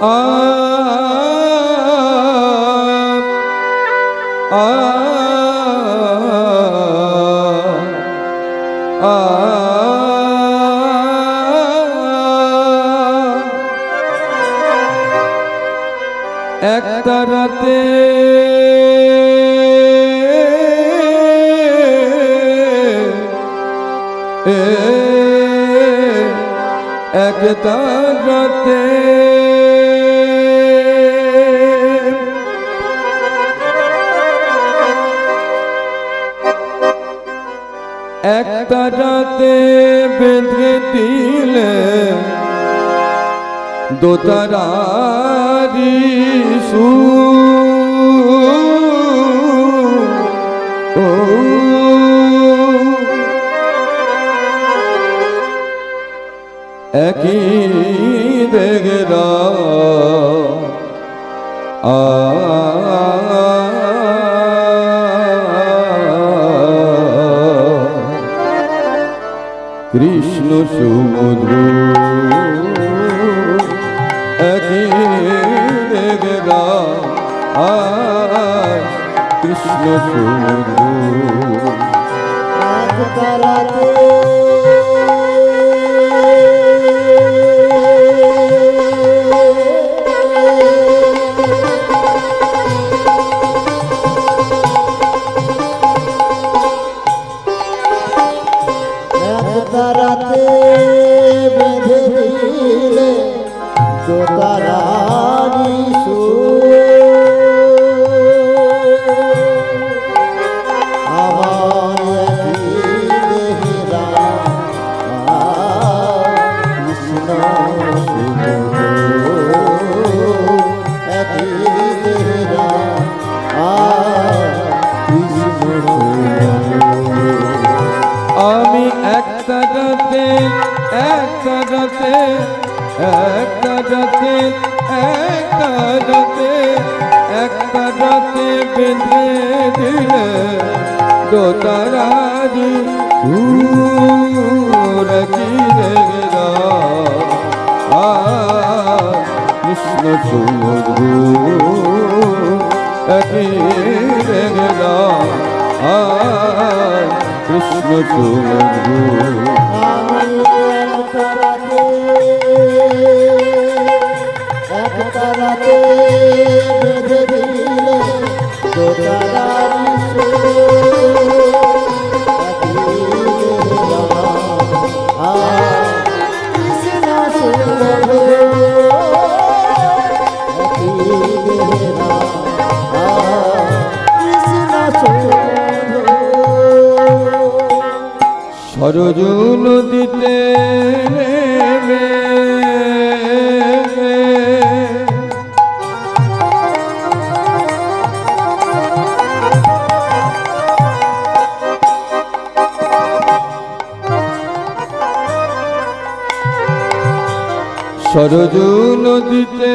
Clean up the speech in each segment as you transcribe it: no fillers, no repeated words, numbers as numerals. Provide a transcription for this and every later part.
আ আ আ একটা রাতে একটা রাতে একটা রাতে বেঁধে দিলে দোতারারি ও একই দেখরা কৃষ্ণ সমুদ্র একই দেখরা কৃষ্ণ সমুদ্র রাতে বেঁধে দিলে দোতারারি আমার দেহরা কৃষ্ণ একই দেহরা কৃষ্ণ আমি একটা রাতে একটা রাতে একটা রাতে একটা রাতে একটা রাতে বেঁধে দিলে দোতারারি সুরকি দেখরা কৃষ্ণ সমুদ্র একই দেখরা কৃষ্ণ সমুদ্র আমি একটা রাতে বেঁধে দিলে দোতারারি কৃষ্ণ সরজু নদীতে নেমে সরজু নদীতে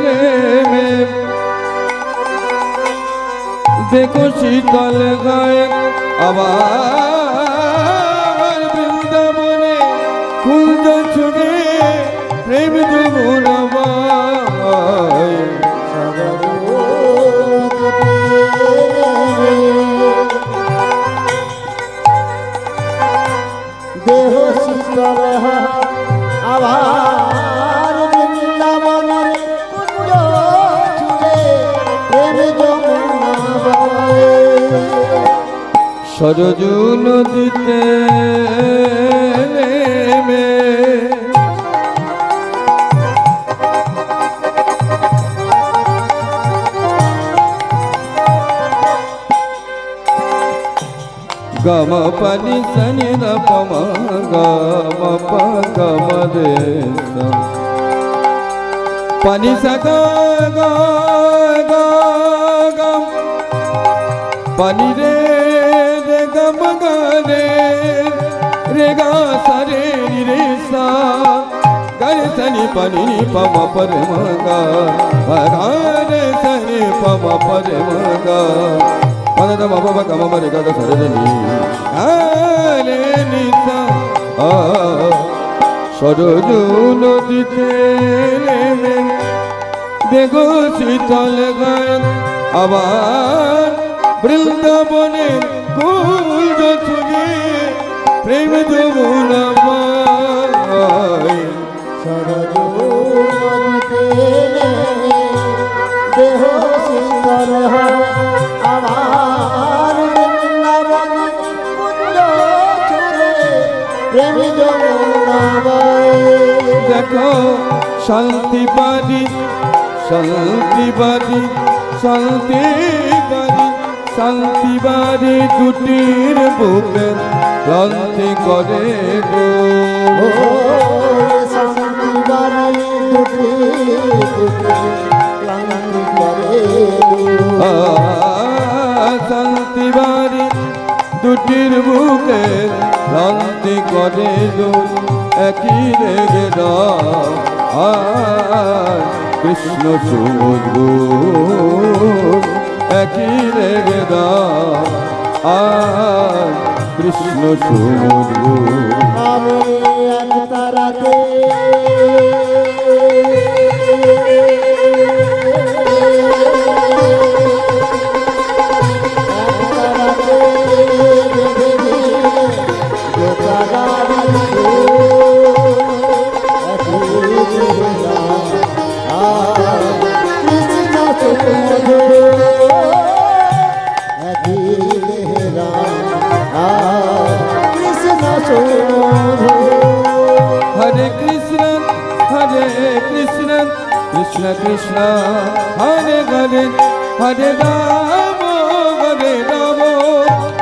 নেমে দেখো শীতল গায়ে আবার বৃন্দাবনে কুঞ্জ ছুড়ে প্রেম যমুনা দেহ শীতল আবার বৃন্দাবনের কুঞ্জ ছুঁয়ে প্রেম যমুনা সরজু নদীতে নেমে গম pani sani da pama gama pa gama re sa pani sa ga ga ga gam pani re re gam ga re ga sa re re sa ga re sani pani ni pama pa re ma ga ga re sani pama pa re ma ga Ada baba baba mama re ga da sa re ni ale ni sa Saryu নদীতে নেমে দেখো শীতল গান আবার বৃন্দাবনের কুঞ্জ ছুঁয়ে প্রেম যমুনা বয়। সরজু নদীতে নেমে দেহ শীতল হয় আমার বৃন্দাবন কুঞ্জ ছুঁয়ে প্রেম যমুনা বয়। দেখো শান্তি বাড়ি শান্তি বাড়ি শান্তি বাড়ি শান্তি বাড়ি দুটির বুকে ক্লান্তি করে গো। ও শান্তি বাড়ি দুটি দুটি ক্লান্তি করে আ, শান্তি বাড়ি দুটির বুকে ক্লান্তি করে গো। একই রেগে আর কৃষ্ণ সমুদ্র একই রেগে আর কৃষ্ণ সমুদ্র। আমি এক তারাতে হরে কৃষ্ণ কৃষ্ণ কৃষ্ণ হরে হরে হরে রাম হরে Ram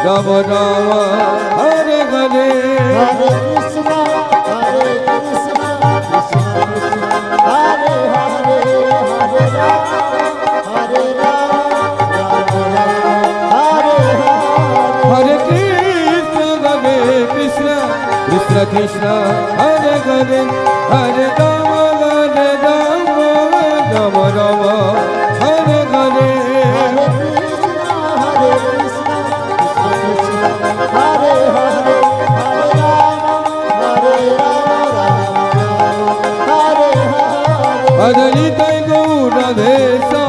Ram Ram Hare Hare. Hare Krishna, Hare Krishna, Krishna Krishna, Hare Hare, Hare Rama, Hare Rama, Rama Rama, Hare Hare. হরে Krishna Krishna Krishna Krishna Hare Hare Hare Ram Ram Ram Hare Hare. Hare Krishna, Hare Krishna, Krishna Krishna, Hare Hare, Hare Rama, Hare Rama, Rama Rama, Hare Hare. Hari তাই গৌর দেশা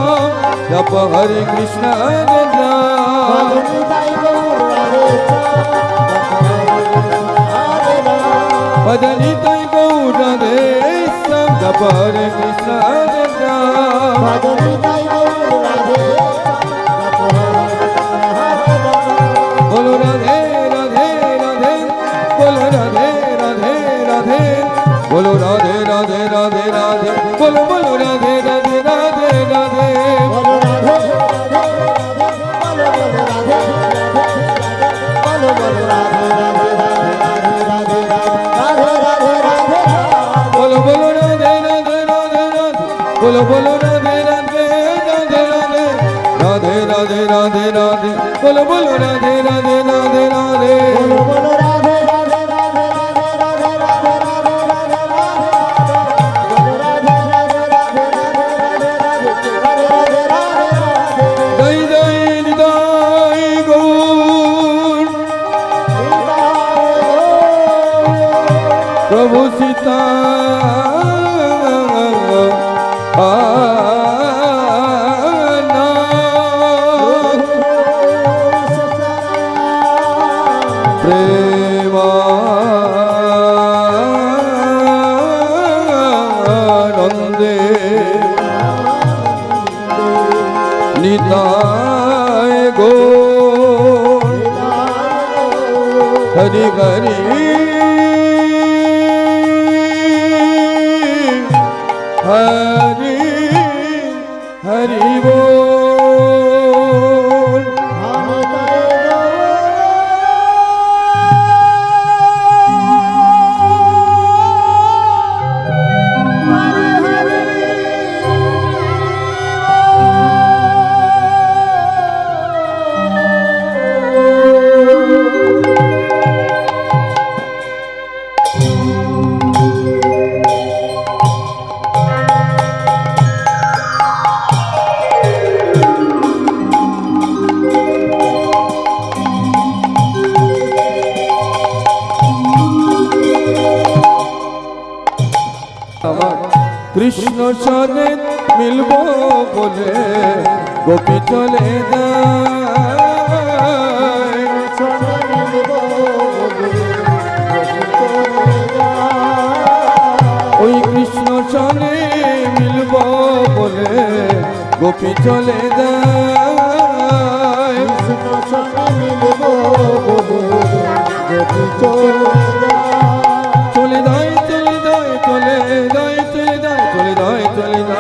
জপ হরে কৃষ্ণ হরে Ram. Bhagavatai Gaura Recha, Hare Rama. Hari তাই গৌর দেশা জপ হরে কৃষ্ণ হরে Ram. Bhagavatai Gaura Recha, Hare Rama. বলো রাধে রাধে রাধে বলো রাধে রাধে রাধে বলো রাধে রাধে রাধে রাধে বলো বলো Radhe Radhe Radhe Radhe. Bolo Radhe, Radhe, Radhe, Bolo Bolo Radhe, Radhe, Radhe, Radhe, Radhe, Radhe, Radhe, Radhe. বলো বলো রাধে রাধে রাধে রাধে বলো বলো রাধে রাধে রাধে রাধে রাধে রাধে রাধে রাধে বলো বলো Radhe Radhe Radhe Radhe. Bolo Bolo Radhe, Radhe, Radhe, Radhe, Radhe, Radhe, Radhe, Radhe, Radhe. Bolo Radhe, Radhe, Radhe, Radhe, Radhe, Radhe, Radhe, Radhe. জয় জয় হৃদয় গৌর প্রভু সীতা প্রেমানন্দে নিতায় গো হরি হরি হরি হরি বল। কৃষ্ণ সনে মিলব বলে গোপী চলে যায় ওই কৃষ্ণ সনে মিলব বলে গোপী চলে যায় চলে যায় চলে যায় চলে যায় চলে যায় চলে যায়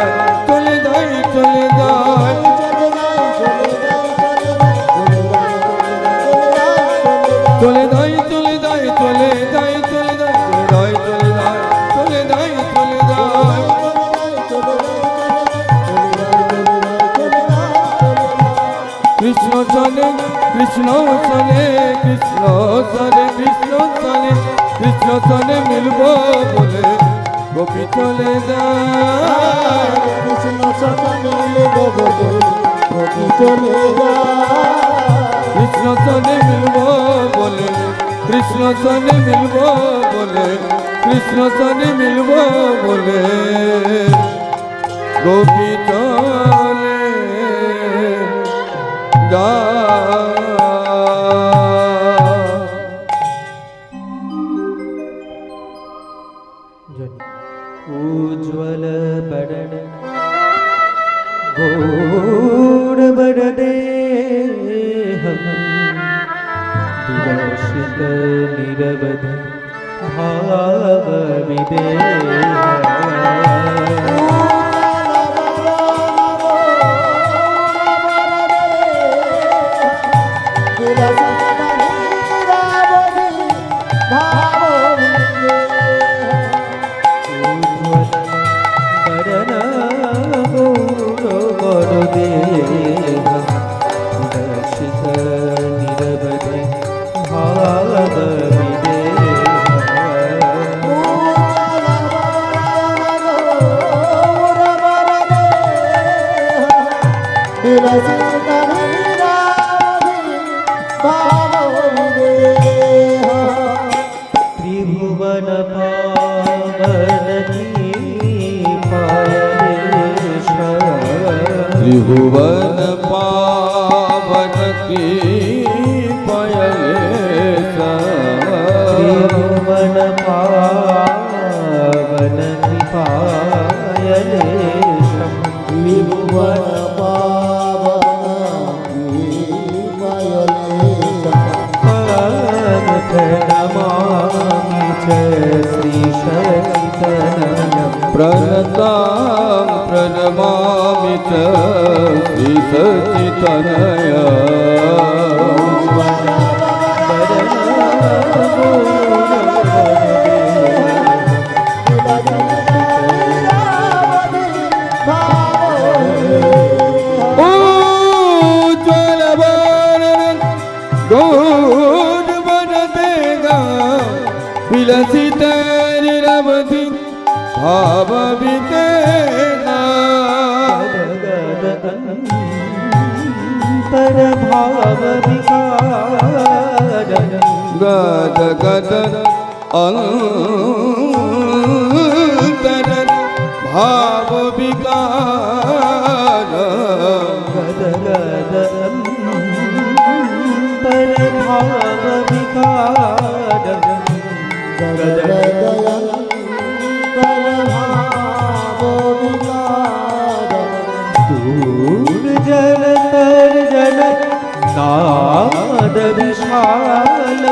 চলে যায় চলে যায় চলে যায় চলে যায় চলে যায় চলে যায় চলে যায় চলে যায় চলে যায় চলে যায় কৃষ্ণ চলে কৃষ্ণ চলে কৃষ্ণ চলে কৃষ্ণ চলে কৃষ্ণ চলে মিলব বলে গোপী চলে যায় কৃষ্ণ চলে মিলব চলে কৃষ্ণ চলে মিলব বলে কৃষ্ণ চলে মিলব বলে কৃষ্ণ চলে মিলব বলে গোপী চলে उज्ज्वल बरन गौर बरदे हम विलसित निरवध भाव विदेह त्रिभुवन पावन की पायलेश त्रिभुवन पावन की पायलेश त्रिभुवन पावन की पायलेश त्रिभुवन नमामि च श्रीशक्तितनयं प्रणतां प्रणमामि च श्रीसच्चितनय विलसित निरवधि भाव विदेना पर भाव विकार गद गद अंतर भाव विकार गद गद पर भाव विकार दूर जल तर जल नाद विशाल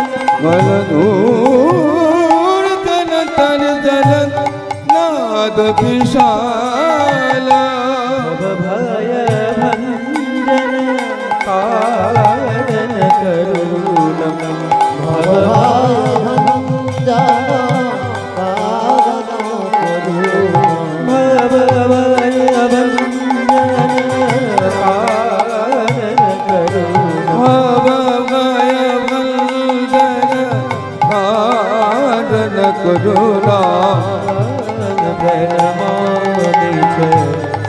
दूर जन तर जल नाद विशाल भय भंजन कारण करुणम करुणा प्रणमामि च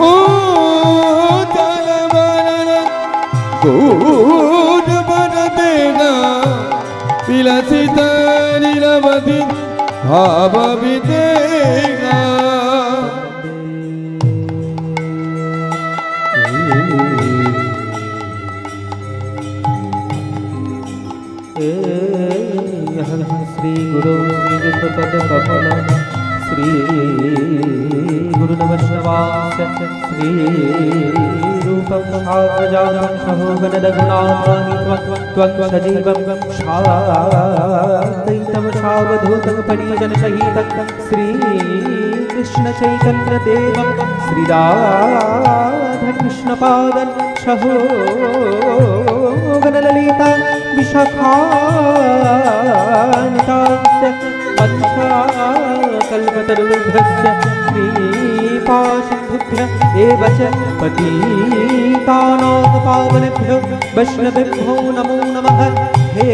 ও জলবরণ গৌর বর দেগা বিলাসিত নিরবধি ভাব বিদেগা श्री गुरु श्री पद कमल श्री गुरु नमः श्री रूपं साग्रजातं सहोगन रघुनाथानि त्वं सजीवं शान्तैतं सावधूतं परिजन सहितं श्री कृष्ण चैतन्य देवं श्री राधा कृष्ण पादं सहोगन ललिता विशाखान्तास्य कल्पतरुभ्यश्च कृपासिन्धुभ्य एव च पतितानां पावनेभ्यो वैष्णवेभ्यो नमो नमः हे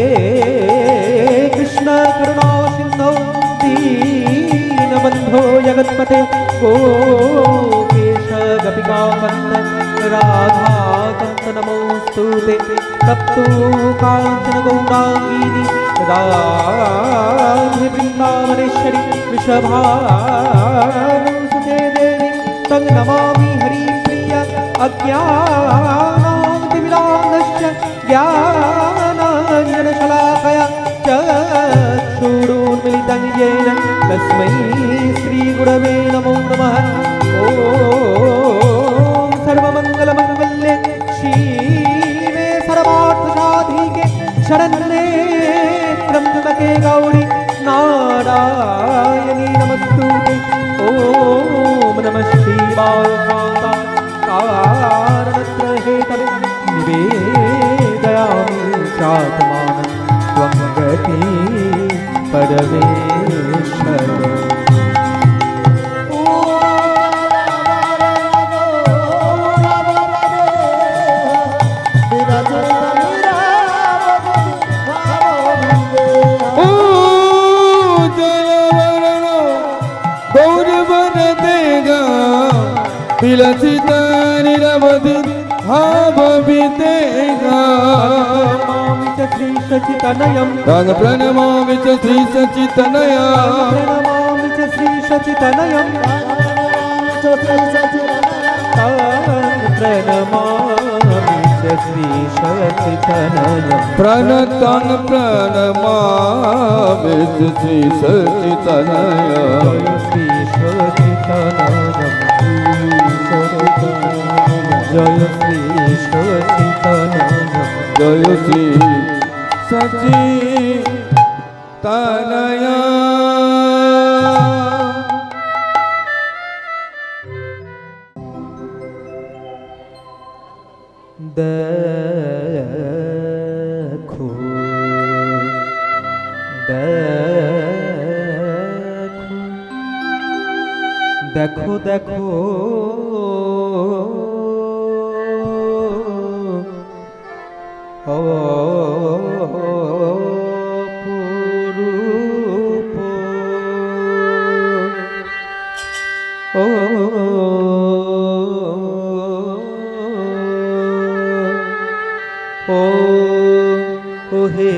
कृष्ण करुणा सिन्धो दीनबन्धो जगत्पते गोपेश गोपिकाकन्द राधाकान्त नमोऽस्तुते तप्तो काञ्चन गौराङ्गी राधे वृन्दावनेश्वरि वृषभानुसुते देवी तं नमामि हरिप्रिया अज्ञानातिमिरान्धश्च ज्ञानाञ्जनशलाकया चक्षुरुन्मिलितं येन तस्मै श्रीगुरवे नमो नमः ॐ सर्वमङ्गलमङ्गल्ये शिवे सर्वार्थसाधिके शरण्ये त्र्यम्बके गौरी नारायणी नमस्तुते ॐ नमः शिवाय कारणत्रहेतवे निवेदयामि चात्मानं त्वं गति परमेश्वर विलसित निरवधि भाव विदेगा प्रणमामि च श्री सचितनयं तंग प्रणमामि च श्री सचितनया प्रणमामि च श्री सचितनयं प्रणमामि च श्री सचितनयं प्रणतं प्रणमामि च श्री सचितनया श्री सचितनयं जय श्री सचितनयं जय श्री सचितनया देखो देखो देखो ओ ओ हे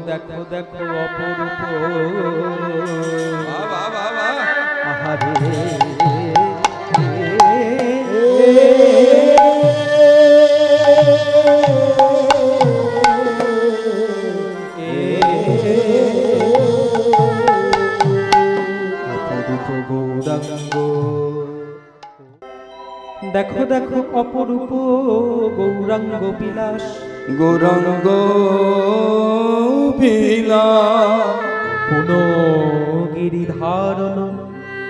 দেখো দেখো অপরূপ আহারে অপরূপ গৌরাঙ্গ দেখো দেখো অপরূপ গৌরাঙ্গ বিলাস, গৌরাঙ্গ বিলাস পুনগিরি ধারণ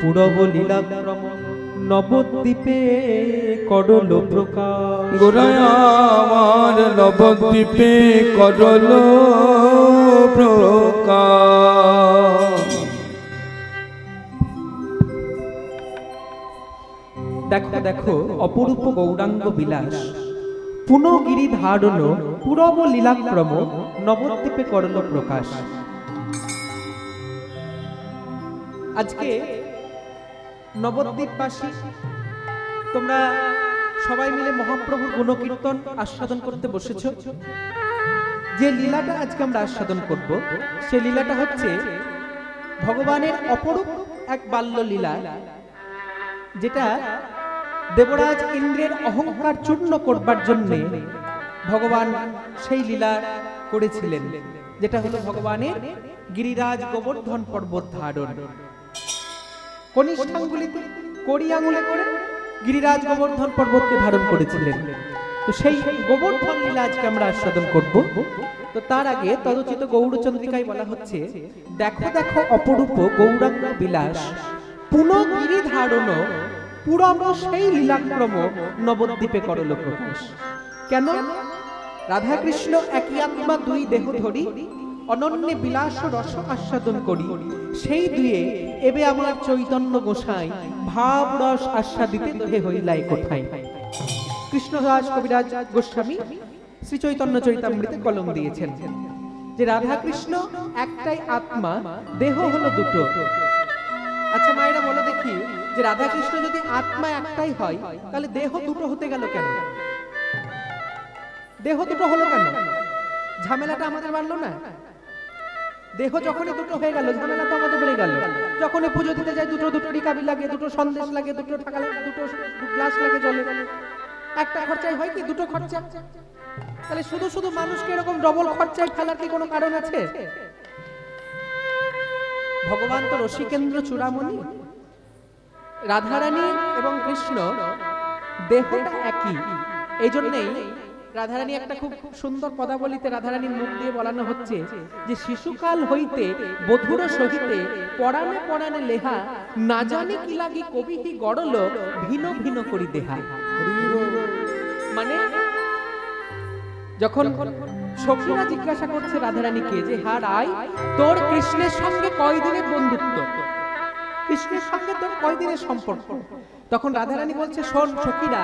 পুরব লীলাক্রম, নবদ্বীপে করল প্রকাশ। গোরায় আমার নবদ্বীপে করল প্রকাশ। দেখো দেখো অপরূপ গৌরাঙ্গ বিলাস, পুনগিরি ধারণ পুরব লীলাক্রম, নবদ্বীপে করল প্রকাশ। আজকে নবদ্বীপবাসী তোমরা সবাই মিলে মহাপ্রভুর গুণকীর্তন আস্বাদন করতে বসেছ। যে লীলাটা আজকে আমরা আস্বাদন করব, সে লীলাটা হচ্ছে ভগবানের অপরূপ এক বাল্য লীলা, যেটা দেবরাজ ইন্দ্রের অহংকার চূর্ণ করবার জন্য ভগবান সেই লীলা করেছিলেন, যেটা হলো ভগবানের গিরিরাজ গোবর্ধন পর্বত ধারণ। কনিষ্ঠাঙ্গুলিতে কড়ি আঙুলে করে গিরিরাজ গোবর্ধন পর্বতকে ধারণ করেছিলেন। তো সেই গোবর্ধন লীলা আজকে আমরা আস্বাদন করব। তো তার আগে তদচিত গৌড়চন্দ্রিকায় বলা হচ্ছে, দেখো দেখো অপরূপ গৌরাঙ্গ বিলাস, পুনগিরি ধারণ পুরব সেই লীলাক্রম, নবদ্বীপে করল প্রকাশ। কেন? রাধা কৃষ্ণ একই আত্মা দুই দেহ ধরি, অনন্য বিলাস রস আস্বাদন করি, সেই দুয়ে এবে আমার চৈতন্য গোসাই, ভাব রস আস্বাদিতে দহে হইলাই কোথায়। কৃষ্ণদাস কবিরাজ গোস্বামী শ্রী চৈতন্য চরিতামৃতে কলম দিয়েছেন যে রাধা কৃষ্ণ একটাই আত্মা, দেহ হলো দুটো। আচ্ছা মায়েরা বলো দেখি, যে রাধা কৃষ্ণ যদি আত্মা একটাই হয়, তাহলে দেহ দুটো হতে গেল কেন? দেহ দুটো হলো কেন? ঝামেলাটা আমাদের বাড়লো না? দেহ যখনই দুটো হয়ে গেল, ঝামেলা তো আমাদের বেড়ে গেল। যখনই পুজো দিতে যাই, দুটো দুটো রিকাবি লাগে, দুটো সন্দেশ লাগে, দুটো টাকা লাগে, দুটো গ্লাস লাগে জলে। একটা খরচায় হয় কি? দুটো খরচা। তাহলে শুধু শুধু মানুষকে এরকম ডবল খরচায় ফেলার কি কোনো কারণ আছে? ভগবান তো রসিকেন্দ্র চূড়ামণি, রাধারানী এবং কৃষ্ণ দেহটা একই। এই জন্যই রাধারানী একটা খুব সুন্দর পদাবলিতে রাধারানীর মুখ দিয়ে বলানো হচ্ছে যে শিশুকাল হইতে বধুর সহিতে পরাণে পরাণে লেহা, না জানে কি লাগি কবিহি গড়ল ভিন্ন ভিন্ন করি দেহা। মানে যখন সখীরা জিজ্ঞাসা করছে রাধারানীকে যে হা রাই, তোর কৃষ্ণের সঙ্গে কয়দিনের বন্ধুত্ব, কৃষ্ণের সঙ্গে তোর কয়দিনের সম্পর্ক, তখন রাধারানী বলছে শোন সখীরা,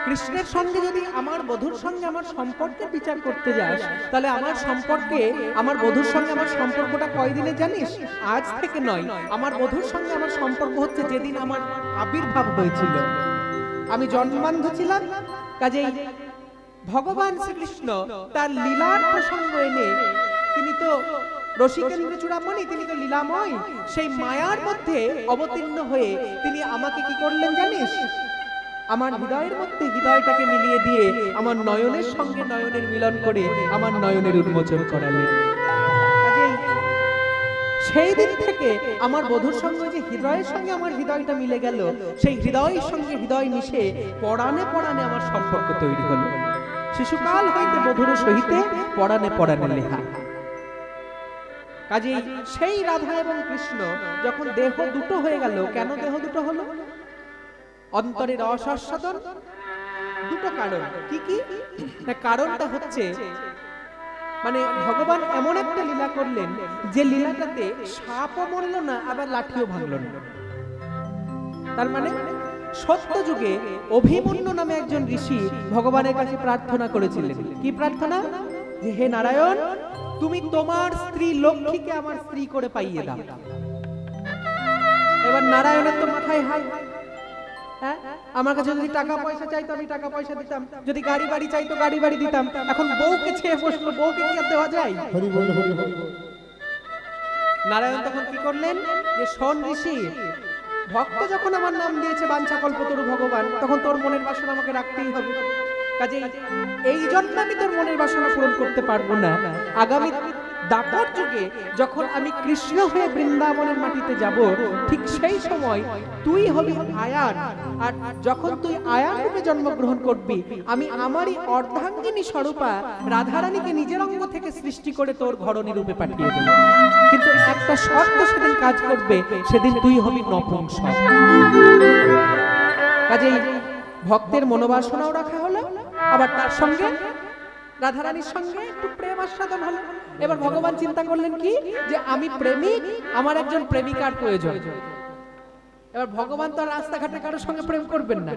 কৃষ্ণের সঙ্গে যদি আমার বধূর সঙ্গে আমার সম্পর্কের বিচার করতে যাস, তাহলে আমার সম্পর্কে, আমার বধূর সঙ্গে আমার সম্পর্কটা কয়দিনে জানিস? আজ থেকে নয়, আমার বধূর সঙ্গে আমার সম্পর্ক হচ্ছে যেদিন আমার আবির্ভাব হয়েছিল, আমি জন্মান্ধ ছিলাম। কাজেই ভগবান শ্রীকৃষ্ণ তার লীলার প্রসঙ্গ এনে, তিনি তো রসিকেন্দ্র চূড়ামণি, তিনি তো লীলাময়, সেই মায়ার মধ্যে অবতীর্ণ হয়ে তিনি আমাকে কি করলেন জানিস? আমার হৃদয়ের মধ্যে হৃদয়টাকে মিলিয়ে দিয়ে আমার নয়নের সঙ্গে নয়নের মিলন করে আমার নয়নের উন্মোচন করালেন। কাজেই সেই দিন থেকে আমার বধূর সঙ্গে যে হৃদয়ের সঙ্গে আমার হৃদয়টা মিলে গেল, সেই হৃদয়ের সঙ্গে হৃদয় মিশে পরাণে পরাণে আমার সম্পর্ক তৈরি হলো। শিশুকাল হইতে বধুর সহিতে পরাণে পরাণে লেহা। কাজেই সেই রাধা এবং কৃষ্ণ যখন দেহ দুটো হয়ে গেল, কেন দেহ দুটো হলো? অন্তরে রস আস্বাদন, দুটো কারণ। কি কি? কারণটা হচ্ছে, মানে ভগবান এমন একটা লীলা করলেন যে লীলাটাতে সাপও মরল না, আবার লাঠিও ভাঙল না। তার মানে সত্য যুগে অভিমন্যু নামে একজন ঋষি ভগবানের কাছে প্রার্থনা করেছিলেন। কি প্রার্থনা? যে হে নারায়ণ, তুমি তোমার স্ত্রী লক্ষ্মীকে আমার স্ত্রী করে পাইয়ে দাও। এবার নারায়ণের তো মাথায় হাই, হ্যাঁ, আমার কাছে যদি টাকা পয়সা চাইতো আমি টাকা পয়সা দিতাম, যদি গাড়ি বাড়ি চাইতো গাড়ি বাড়ি দিতাম। এখন বউকে ছেড়ে বসলো, বউকে কি আর দেওয়া যায়? নারায়ণ তখন কি করলেন? যে শোন ঋষি, ভক্ত যখন আমার নাম দিয়েছে বাঞ্ছা কল্পতরু ভগবান, তখন তোর মনের বাসনা আমাকে রাখতেই হবে। কাজে এই জন্য আমি তোর মনের বাসনা পূরণ করতে পারবো না। আগামী দাপর যুগে যখন আমি কৃষ্ণ হয়ে বৃন্দাবনের মাটিতে যাব, ঠিক সেই সময় তুই হবি আয়ান। আর যখন তুই আয়ান রূপে জন্মগ্রহণ করবি, আমি আমারই অর্ধাঙ্গিনী স্বরূপা রাধারানীকে নিজের অঙ্গ থেকে সৃষ্টি করে তোর ঘরণী রূপে পাঠিয়ে দেব। কিন্তু একটা শর্ত সেদিন কাজ করবে, সেদিন তুই হবি নপুংসক। কাজেই ভক্তের মনোবাসনাও রাখা হলো, আবার তার সঙ্গে রাধারানীর সঙ্গে একটু প্রেম আস্বাদন হলো। এবার ভগবান চিন্তা করলেন কি, যে আমি প্রেমিক, আমার একজন প্রেমিকার প্রয়োজন। এবার ভগবান তো আর রাস্তাঘাটে কারোর সঙ্গে প্রেম করবেন না।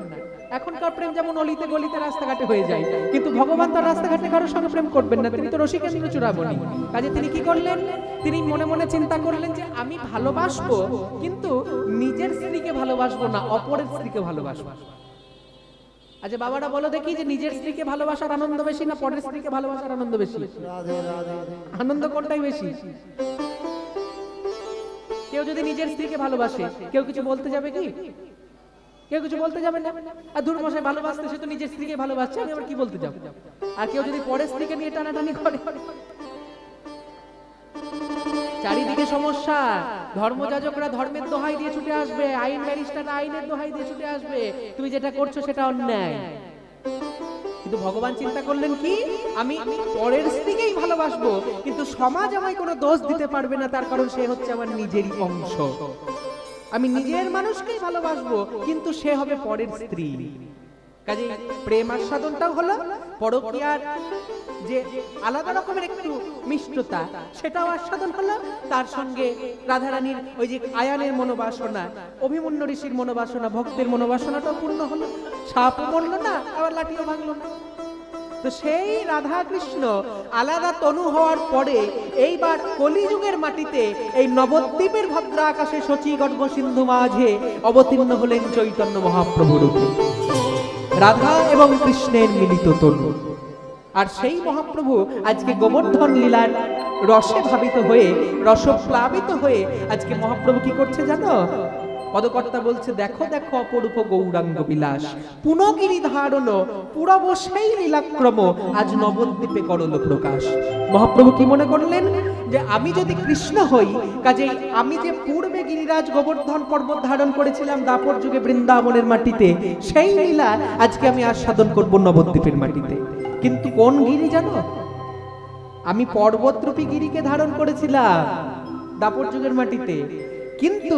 এখনকার প্রেম যেমন অলিতে গলিতে রাস্তাঘাটে হয়ে যায়, কিন্তু ভগবান তো আর রাস্তাঘাটে কারোর সঙ্গে প্রেম করবেন না, তিনি তো রসিকেন্দ্র চূড়ামণি। কাজে তিনি কি করলেন, তিনি মনে মনে চিন্তা করলেন যে আমি ভালোবাসবো, কিন্তু নিজের স্ত্রীকে ভালোবাসবো না, অপরের স্ত্রীকে ভালোবাসবো। আচ্ছা বাবারা বলো দেখি, যে নিজের স্ত্রীকে ভালোবাসার আনন্দ বেশি না পরের স্ত্রীকে ভালোবাসার আনন্দ বেশি? আনন্দ কোনটাই বেশি? কেউ যদি নিজের স্ত্রীকে ভালোবাসে, কেউ কিছু বলতে যাবে কি? কেউ কিছু বলতে যাবে না। আর দূর মশাই ভালোবাসতে, সে তো নিজের স্ত্রীকে ভালোবাসছে, আমি আবার কি বলতে যাব? আর কেউ যদি পরের স্ত্রীকে নিয়ে টানাটানি করে, চারিদিকে সমস্যা। ধর্মযাজকরা ধর্মের দোহাই দিয়ে ছুটে আসবে, আইন ব্যারিস্টাররা আইনের দোহাই দিয়ে ছুটে আসবে, তুমি যেটা করছো সেটা অন্যায়। কিন্তু ভগবান চিন্তা করলেন কি, আমি পরের স্ত্রীকেই ভালোবাসবো, কিন্তু সমাজ আমায় কোনো দোষ দিতে পারবে না, তার কারণ সে হচ্ছে আমার নিজেরই অংশ। আমি নিজের মানুষকেই ভালোবাসবো, কিন্তু সে হবে পরের স্ত্রী। কাজে প্রেম আস্বাদনটাও হলো, পরকীয়ার যে আলাদা রকমের একটু মিষ্টতা, সেটাও আস্বাদন হলো। তার সঙ্গে রাধারানীর ওই যে আয়ানের মনোবাসনা, অভিমন্যু ঋষির মনোবাসনা, ভক্তের মনোবাসনাটাও পূর্ণ হলো। সাপ মরল না, আবার লাঠিও ভাঙলো না। তো সেই রাধা কৃষ্ণ আলাদা তনু হওয়ার পরে এইবার কলিযুগের মাটিতে এই নবদ্বীপের ভদ্র আকাশে শচী গর্ভ সিন্ধু মাঝে অবতীর্ণ হলেন চৈতন্য মহাপ্রভু রূপে, রাধা এবং কৃষ্ণের মিলিত তনু। আর সেই মহাপ্রভু আজকে গোবর্ধন লীলার রসে ভাবিত হয়ে, রসপ্লাবিত হয়ে আজকে মহাপ্রভু কি করছে জানো? পদকর্তা বলছে, দেখো দেখো অপরূপ গৌরাঙ্গ বিলাস, পুনগিরি ধারণ পুরব সেই লীলাক্রম, আজ নবদ্বীপে করল প্রকাশ। মহাপ্রভু কি মনে করলেন, যে আমি যদি কৃষ্ণ হই, কাজে আমি যে পূর্বে গিরিরাজ গোবর্ধন পর্বত ধারণ করেছিলাম দাপর যুগে বৃন্দাবনের মাটিতে, সেই লীলা আজকে আমি আস্বাদন করব নবদ্বীপের মাটিতে। কিন্তু কোন গিরি জানো? আমি পর্বতরূপী গিরিকে ধারণ করেছিলাম দাপর যুগের মাটিতে, কিন্তু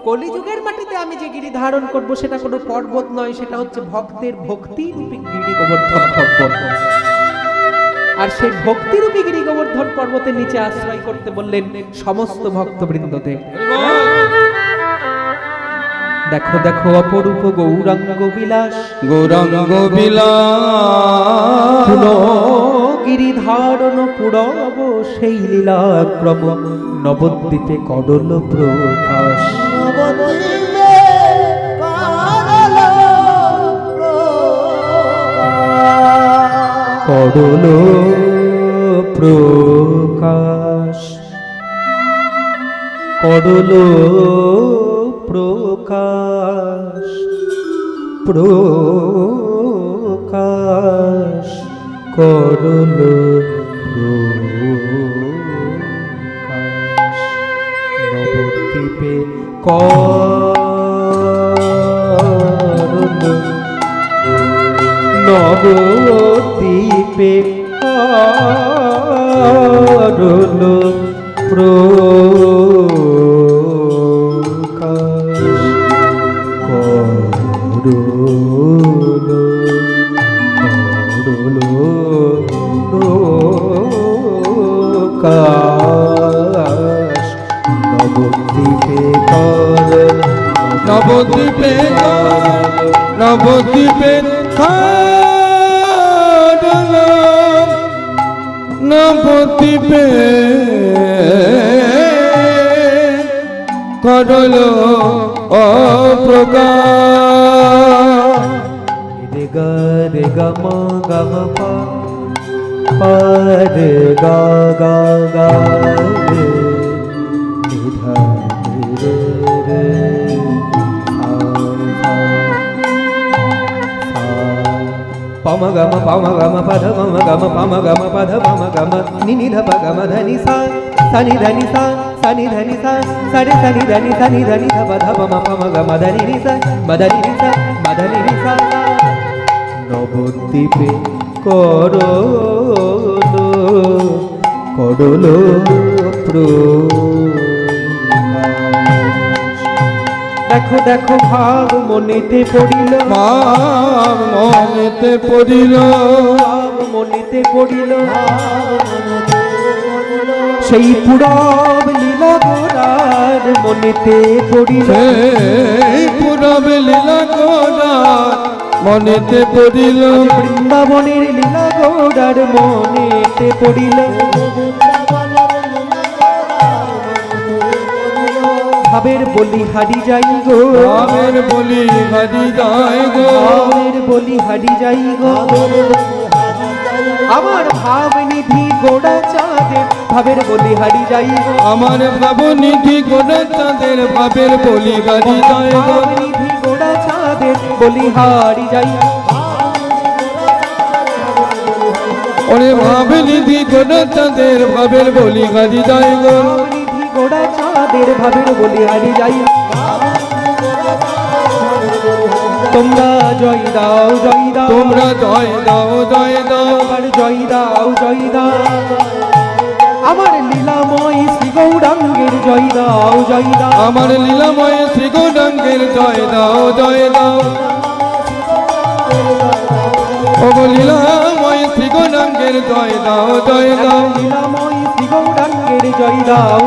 কলিযুগের মাটিতে আমি যে গিরি ধারণ করব সেটা কোনো পর্বত নয়, সেটা হচ্ছে ভক্তের ভক্তিরূপী গিরি গোবর্ধন পর্বত। আর সেই ভক্তিরূপী গিরি গোবর্ধন পর্বতের নিচে আশ্রয় করতে বললেন সমস্ত ভক্তবৃন্দদের। দেখো দেখো অপরূপ গৌরাঙ্গ বিলাস, গৌরাঙ্গ বিলাস, গিরি ধারণ পুরব সেই লীলাক্রম, নবদ্বীপে করল প্রকাশ। নবদ্বীপে করল প্রকাশ। করল প্রকাশ, করল প্রকাশ, প্রকাশ করল প্রকাশ। নবদ্বীপে করল, নবদ্বীপে করল প্রকাশ, করল প্রকাশ। নবদ্বীপে করল, নবদ্বীপে নবদ্বীপে করল, নবদ্বীপে করল অপ্রকাশ। রে গা রে গা মা গা মা পা, পা রে গা গা গা রে, নিধা রে রে, সা সা সা pama gama pada pama gama pada pama gama nini dha pa gama dhani sa sani dhani sa sare sani dhani dha pa dha pama gama dhani ni sa madani ni sa নবদ্বীপে করলো দেখো দেখো ভাব মনেতে পড়িল ভাব মনেতে পড়িল ভাব মনেতে পড়িল সেই পুরব লীলা গোরার মনেতে পড়িল সেই পুরব লীলা গোরার মনেতে পড়িল বৃন্দাবনের লীলা গোরার মনেতে পড়িল ভাবের বলি হারি যাই গো ভাবের বলি হারি যাই গো ভাবের বলি হারি যাই গো আমার ভাব নিধি গোড়া চাঁদের ভাবের বলি হারি যাই গো আমার ভাবনিধি গোড়া চাঁদের ভাবের বলি হারি যাই গো ভাব নিধি গোড়া চাঁদের বলি হারি যাই ওরে ভাবনিধি গোড়া চাঁদের ভাবের বলি হারি যাই গো ভাব নিধি গোড়া চাঁদের ভাবের বলি হারি যাই তোমরা জয় দাও তোমরা জয় দাও আমার জয় দাও আমার লীলাময় শ্রী গৌরাঙ্গের জয় দাও আমার লীলাময় শ্রী গৌরাঙ্গের জয় দাও ও গো লীলাময় শ্রী গৌরাঙ্গের জয় দাও লীলাময় শ্রী গৌরাঙ্গের জয় দাও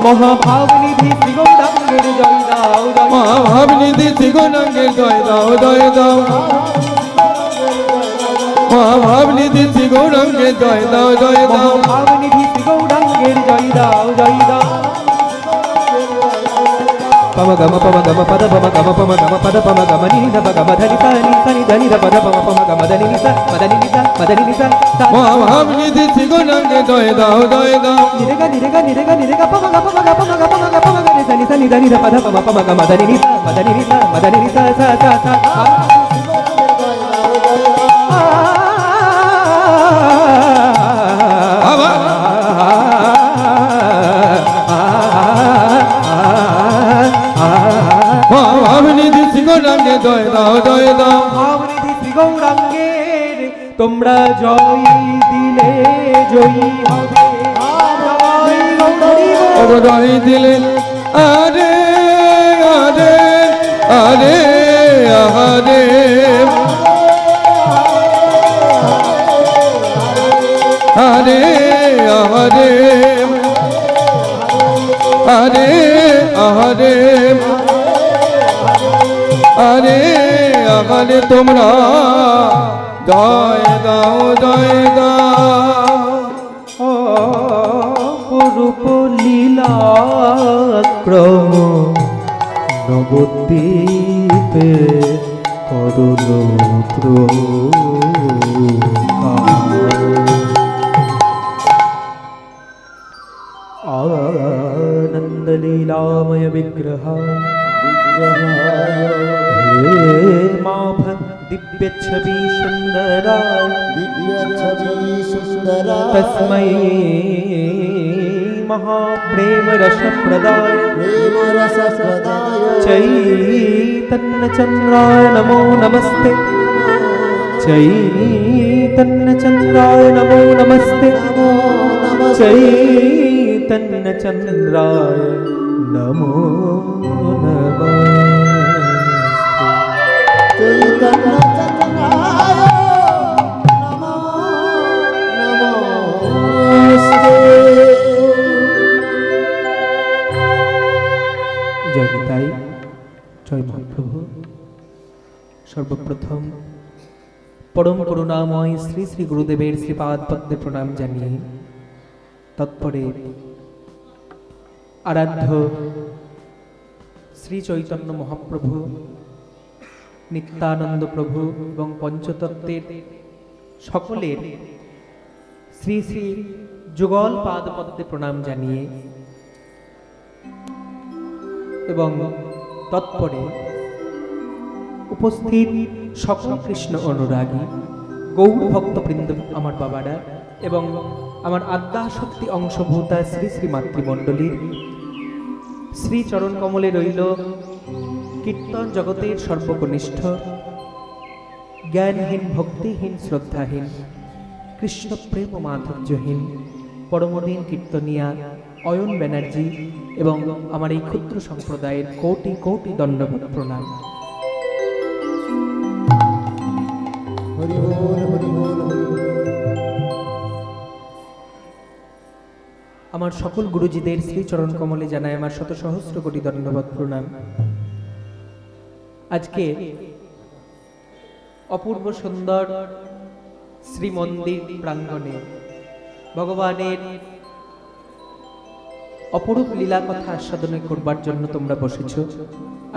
মহাভাবনিধি শ্রী গৌরাঙ্গের জয় দাও মহাভাবনিধি শ্রী গৌরাঙ্গের জয় দাও মহাভাবনিধি শ্রী গৌরাঙ্গের জয় দাও মহাভাবনিধি শ্রী গৌরাঙ্গের জয় দাও pama gama pada pama gama ni dha pa gama dhani dhani dha pa dha pama gama dhani ni sa madani ni sa মহাভাবনিধি Shri গৌরাঙ্গের জয় দাও nirega pama ga ni dhani dha pa dha pama gama dhani ni sa sa ভাবনিধি Shri গৌরাঙ্গের জয় দাও ভাবনিধি শ্রী গৌরাঙ্গের তোমরা জয় দিলে জয়ী হবে জয় দিলে আরে আরে আরে আরে আরে আরে আরে আরে আরে আরে তোমরা জয় দাও অপরূপ লীলা ক্রম নবদ্বীপে করলো आनंद लीलामय विग्रह हे माभ दिव्य छवि सुंदरा तस्मै महाप्रेम रस प्रदाय चैतन्य चंद्राय नमो नमस्ते चैतन्य चंद्राय नमो नमस्ते चैतन्य चंद्राय नमो नमस्ते জয় নিতাই জয় মহাপ্রভু। সর্বপ্রথম পরম করুণাময় শ্রী শ্রী গুরুদেবের শ্রীপাদ পদ্মে প্রণাম জানিয়ে তৎপরে আরাধ্য শ্রী চৈতন্য মহাপ্রভু, নিত্যানন্দ প্রভু এবং পঞ্চতত্ত্বের সকলের শ্রী শ্রী যুগল পাদপদ্মে প্রণাম জানিয়ে এবং তৎপরে উপস্থিত সকল কৃষ্ণ অনুরাগী গৌর ভক্তবৃন্দ, আমার বাবারা এবং আমার আদ্যাশক্তি অংশভূতা শ্রী শ্রী মাতৃমণ্ডলীর শ্রী চরণ কমলে রইল কীর্তন জগতের সর্বকনিষ্ঠ, জ্ঞানহীন, ভক্তিহীন, শ্রদ্ধাহীন, কৃষ্ণ প্রেম ও মাধুর্যহীন পরমদিন কীর্তনিয়া অয়ন ব্যানার্জি এবং আমার এই ক্ষুদ্র সম্প্রদায়ের কোটি কোটি দণ্ডবত প্রণাম। হরি বল, হরি বল, হরি বল। আমার সকল গুরুজিদের শ্রীচরণ কমলে জানায় আমার শত সহস্র কোটি দণ্ডবত প্রণাম। আজকে অপূর্ব সুন্দর শ্রীমন্দির প্রাঙ্গণে ভগবানের অপরূপ লীলা কথা আস্বাদনে করবার জন্য তোমরা বসেছ,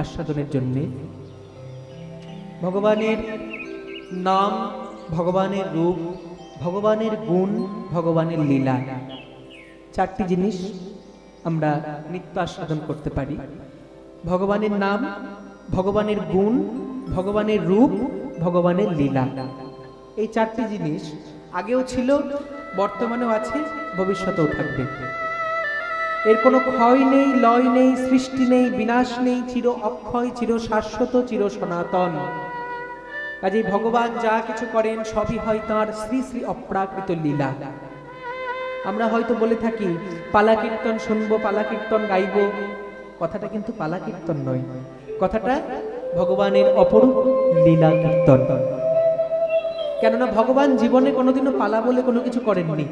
আস্বাদনের জন্যে। ভগবানের নাম, ভগবানের রূপ, ভগবানের গুণ, ভগবানের লীলা, চারটি জিনিস আমরা নিত্য আস্বাদন করতে পারি। ভগবানের নাম, ভগবানের গুণ, ভগবানের রূপ, ভগবানের লীলা। এই চারটি জিনিস আগেও ছিল, বর্তমানেও আছে, ভবিষ্যতেও থাকবে। এর কোনো ক্ষয় নেই, লয় নেই, সৃষ্টি নেই, বিনাশ নেই, চির অক্ষয়, চির শাশ্বত, চির সনাতন। কাজেই ভগবান যা কিছু করেন সবই হয় তাঁর শ্রী শ্রী অপ্রাকৃত লীলা। আমরা হয়তো বলে থাকি পালা কীর্তন শুনবো, পালা কীর্তন গাইব, কথাটা কিন্তু পালা কীর্তন নয়, কথাটা ভগবানের অপরূপ লীলা কীর্তন। কেননা ভগবান জীবনে কোনোদিনও পালা বলে কোনো কিছু করেননি।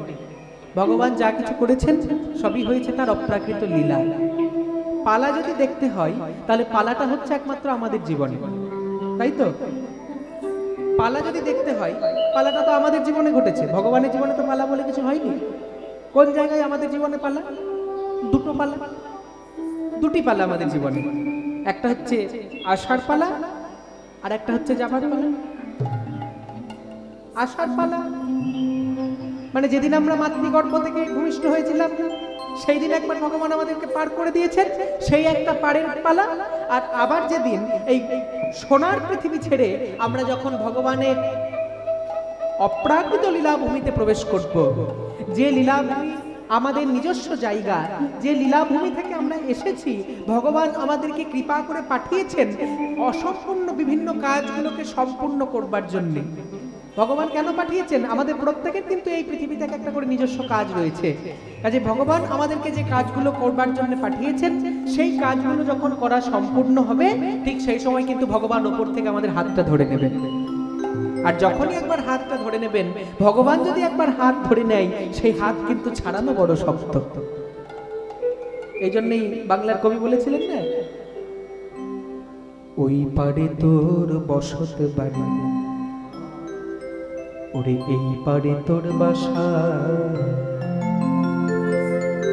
ভগবান যা কিছু করেছেন সবই হয়েছে তার অপ্রাকৃত লীলা। পালা যদি দেখতে হয় তাহলে পালাটা হচ্ছে একমাত্র আমাদের জীবনে, তাই তো? পালা যদি দেখতে হয়, পালাটা তো আমাদের জীবনে ঘটেছে, ভগবানের জীবনে তো পালা বলে কিছু হয়নি। কোন জায়গায় আমাদের জীবনে পালা? দুটো পালা, দুটি পালা আমাদের জীবনে। একটা হচ্ছে আসার পালা, আর একটা হচ্ছে যাবার পালা। আসার পালা মানে যেদিন আমরা মাতৃগর্ভ থেকে ভূমিষ্ঠ হয়েছিলাম সেই দিন একবার ভগবান আমাদেরকে পার করে দিয়েছেন, সেই একটা পারের পালা। আর আবার যেদিন এই সোনার পৃথিবী ছেড়ে আমরা যখন ভগবানের অপ্রাকৃত লীলাভূমিতে প্রবেশ করব, যে লীলাভূমি আমাদের নিজস্ব জায়গা, যে লীলাভূমি থেকে আমরা এসেছি, ভগবান আমাদেরকে কৃপা করে পাঠিয়েছেন অসম্পূর্ণ বিভিন্ন কাজগুলোকে সম্পূর্ণ করবার জন্য। ভগবান কেন পাঠিয়েছেন? আমাদের প্রত্যেকের কিন্তু এই পৃথিবী থেকে একটা করে নিজস্ব কাজ রয়েছে। কাজে ভগবান আমাদেরকে যে কাজগুলো করবার জন্য পাঠিয়েছেন, সেই কাজগুলো যখন করা সম্পূর্ণ হবে, ঠিক সেই সময় কিন্তু ভগবান ওপর থেকে আমাদের হাতটা ধরে নেবেন। আর যখনই একবার হাতটা ধরে নেবেন, ভগবান যদি একবার হাত ধরে নেয়, সেই হাত কিন্তু ছাড়ানো বড় শক্ত। এই জন্যই বাংলার কবি বলেছিলেন না, ওই পারে তোর বসত বাড়ি, ওরে এই পারে তোর বাসা,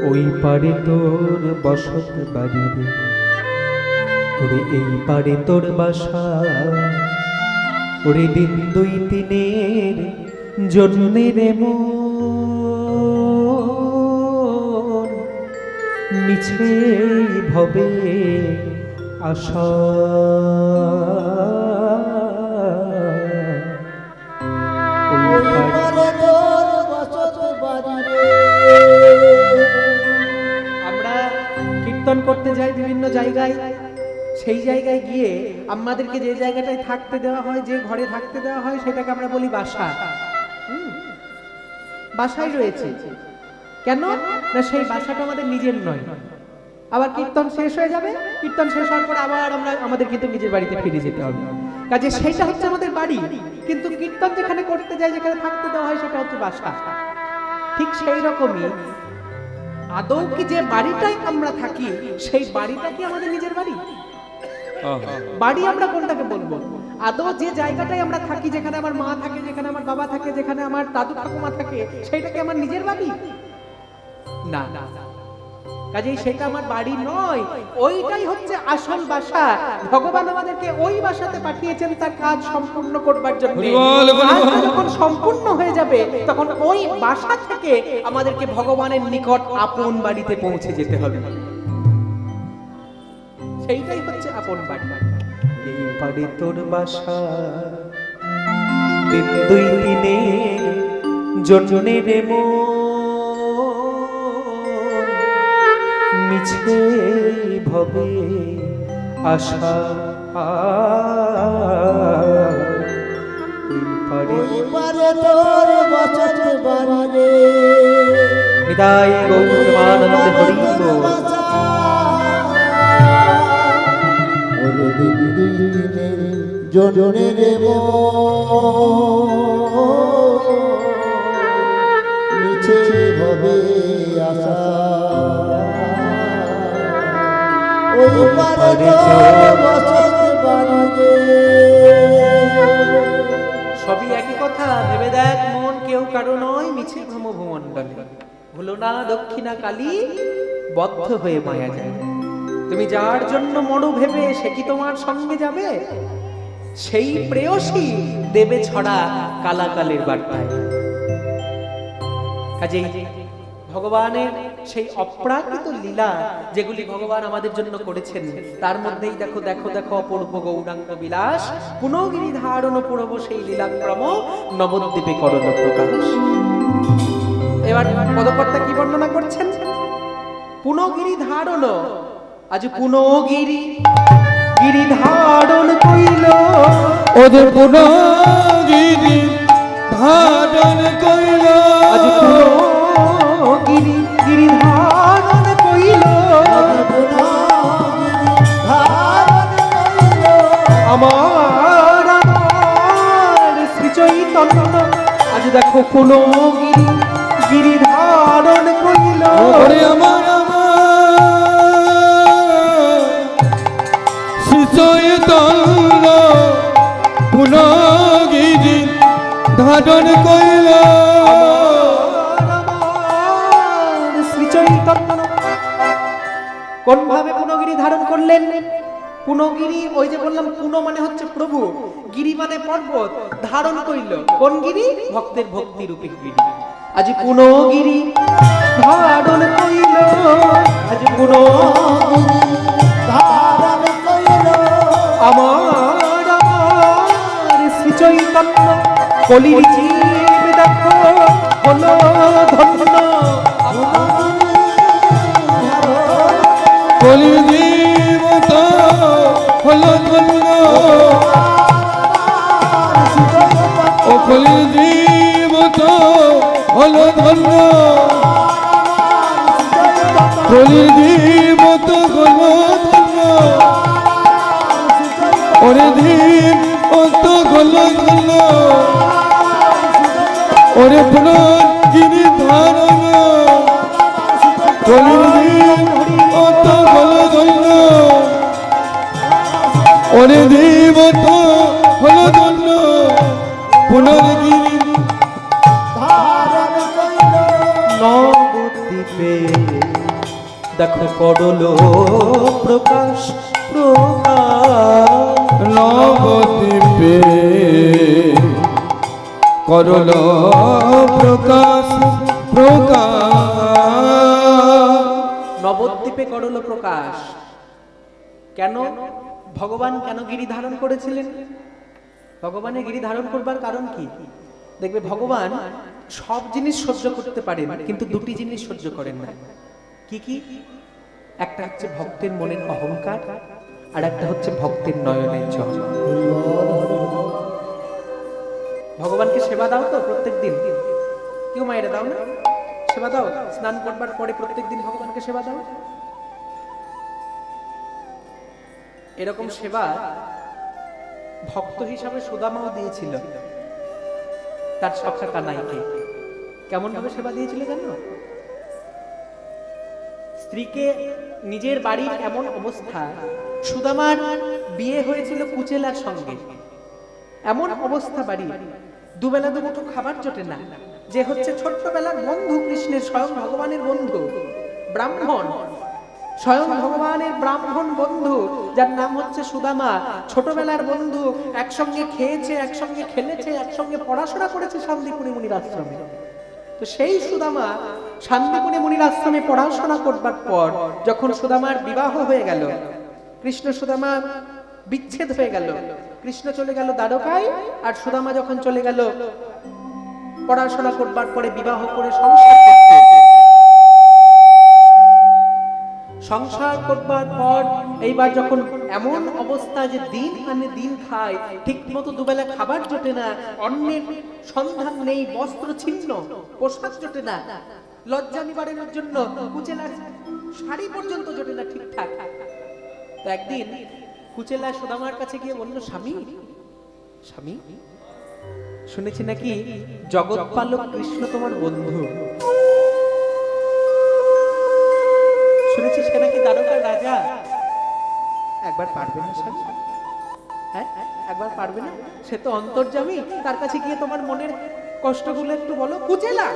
ওই পারে তোর বসত বাড়ি, ওরে এই পারে তোর বাসা, ওরে দিন দুই দিনের জন্যে রে মন মিছে ভবে আশা, আমরা কীর্তন করতে যাই বিভিন্ন জায়গায়, সেই জায়গায় গিয়ে আমাদেরকে যে জায়গাটায় থাকতে দেওয়া হয়, যে ঘরে থাকতে দেওয়া হয়, সেটাকে আমরা বলি বাসা। বাসায় রয়েছে কেন না সেই বাসাটা আমাদের নিজের নয়। আবার কীর্তন শেষ হয়ে যাবে, কীর্তন শেষ হওয়ার পর আবার আমাদের কিন্তু নিজের বাড়িতে ফিরে যেতে হবে। কাজে সেইটা হচ্ছে আমাদের বাড়ি, কিন্তু কীর্তন যেখানে করতে যাই, যেখানে থাকতে দেওয়া হয়, সেটা হচ্ছে বাসা। ঠিক সেই রকমই আদৌ কি যে বাড়িটাই আমরা থাকি, সেই বাড়িটা কি আমাদের নিজের বাড়ি? বাড়ি আমরা কোনটাকে বলবো? আদৌ যে জায়গাটায় আমরা থাকি, যেখানে আমার মা থাকে, যেখানে আমার বাবা থাকে, যেখানে আমার দাদু ঠাকুমা থাকে, সেইটা কি আমার নিজের বাড়ি? না, কাজেই সেটা আমার বাড়ি নয়, ওইটাই হচ্ছে আসল বাসা। ভগবান আমাদেরকে ওই বাসাতে পাঠিয়েছেন তার কাজ সম্পূর্ণ করবার জন্য। যখন সম্পূর্ণ হয়ে যাবে, তখন ওই বাসা থেকে আমাদেরকে ভগবানের নিকট আপন বাড়িতে পৌঁছে যেতে হবে। সেইটাই হচ্ছে আপন বাড়ি। এই পারে তোর বাসা দিন দুই দিনের জন্যে রে মন মিছে ভবে আশা এই পারে ওই পারে তোর বচন বাড়ি রে বিদায় গৌর প্রেমানন্দে হরি বল। ওরে দিন দুই দিনের জন্যে রে মিছে ভবে আশা ওই পারে তোর বচন বাড়ি রে সবই একই কথা, ভেবে দেখ মন কেউ কারো নয়, মিছে ভ্রম ভুমণ্ডলে। ভুলো না দক্ষিণা কালী বদ্ধ হয়ে মায়া যায়। তুমি যার জন্য মরো ভেবে সে কি তোমার সঙ্গে যাবে? সেই প্রেয়সী দেবে ছড়া কালাকালের বার্তায়। কাজেই ভগবানের সেই অপ্রাকৃত লীলা যেগুলি ভগবান আমাদের জন্য করেছেন, তার মধ্যেই দেখো দেখো দেখো অপূর্ব গৌরাঙ্গ বিলাস, পুনগিরি ধারণ পূর্ব সেই লীলাক্রম নবদ্বীপে করণ প্রকাশ। এবার পদকর্তা কি বর্ণনা করছেন? পুনগিরি ধারণ, আজ পুনগিরি গিরি ধারণ কইল, ওদের পুনগিরি ধারণ কইল, আজ পুনগিরি গিরি ধারণ কইল, আমার আমার শ্রী চৈতন্য আজ দেখো পুনগিরি গিরি ধারণ কইল। ওরে আমার শ্রী চৈতন্য পুনগিরি ধারণ কইল, শ্রী চৈতন্য কোন ভাবে পুনগিরি ধারণ করলেন? পুনগিরি, ওই যে বললাম পুন মানে হচ্ছে প্রভু, গিরি মানে পর্বত, ধারণ কইল কোন গিরি? ভক্তের ভক্তি রূপী গিরি। আজ পুনগিরি ধারণ কইল, আজ পুনগিরি ধারণ কইল, আমার আমার শ্রী চৈতন্য কলির জীব দেখো হলো ধন্য, কলিজীব তো হলো ধন্য, ও কলিজীব তো হলো ধন্য, কলিজীব তো হলো ধন্য, ওরে ধীর ও তো হলো ধন্য, ওরে পুনগিরি ধারণ কলিজীব ও তো হলো ধন্য, ওরে দেব তো হলো ধন্য, পুনর্গিরি ধারণ কইল, নবদ্বীপে দেখো করল প্রকাশ প্রকাশ, নবদ্বীপে করল প্রকাশ প্রকাশ, নবদ্বীপে করল প্রকাশ। কেন ভগবান কেন গিরি ধারণ করেছিলেন? ভগবানের গিরি ধারণ করবার কারণ কি? দেখবে ভগবান সব জিনিস সহ্য করতে পারেন, কিন্তু দুটি জিনিস সহ্য করেন না। কি কি? একটা হচ্ছে ভক্তের মনের অহংকার, আর একটা হচ্ছে ভক্তের নয়নের জল। ভগবানকে সেবা দাও তো প্রত্যেক দিন? কেউ মায়েরা দাও না? সেবা দাও, স্নান করবার পরে প্রত্যেক দিন ভগবানকে সেবা দাও। এরকম সেবা ভক্ত হিসাবে সুদামাও দিয়েছিল তার সখা কানাইকে। কেমন ভাবে সেবা দিয়েছিল জানো? স্ত্রীকে নিজের বাড়ির এমন অবস্থা, সুদামার বিয়ে হয়েছিল কুচেলার সঙ্গে, এমন অবস্থা বাড়ি দুবেলা দুমুঠো খাবার জোটে না, যে হচ্ছে ছোট্টবেলার বন্ধু কৃষ্ণের, স্বয়ং ভগবানের বন্ধু, ব্রাহ্মণ, স্বয়ং ভগবানের ব্রাহ্মণ বন্ধু যার নাম হচ্ছে সুদামা, ছোটবেলার বন্ধু, একসঙ্গে খেয়েছে, একসঙ্গে খেলেছে, একসঙ্গে পড়াশোনা করেছে শান্তিপুরী মুনির আশ্রমে। তো সেই সুদামা শান্তিপুরী মুনির আশ্রমে পড়াশোনা করবার পর যখন সুদামার বিবাহ হয়ে গেল, কৃষ্ণ সুদামা বিচ্ছেদ হয়ে গেল। কৃষ্ণ চলে গেল দ্বারকায়, আর সুদামা যখন চলে গেল পড়াশোনা করবার পরে বিবাহ করে সংসার করবার পর এইবার যখন এমন অবস্থা যে দিন আনে দিন খায়, ঠিক মতো দুবেলা খাবার জোটে না, অন্যের সন্ধান নেই, বস্ত্র ছিন্ন, পোশাক জোটে না, লজ্জা নিবারণের জন্য কুচেলার শাড়ি পর্যন্ত জোটে না ঠিকঠাক। তো একদিন কুচেলা সুদামার কাছে গিয়ে বলল, স্বামী স্বামী, শুনেছি নাকি জগৎপালক কৃষ্ণ তোমার বন্ধু, শুনেছি সে নাকি দ্বারকার রাজা, একবার পারবে না স্বামী? হ্যাঁ, একবার পারবে না? সে তো অন্তর্যামী, তার কাছে গিয়ে তোমার মনের কষ্টগুলো একটু বলো। কুচেলা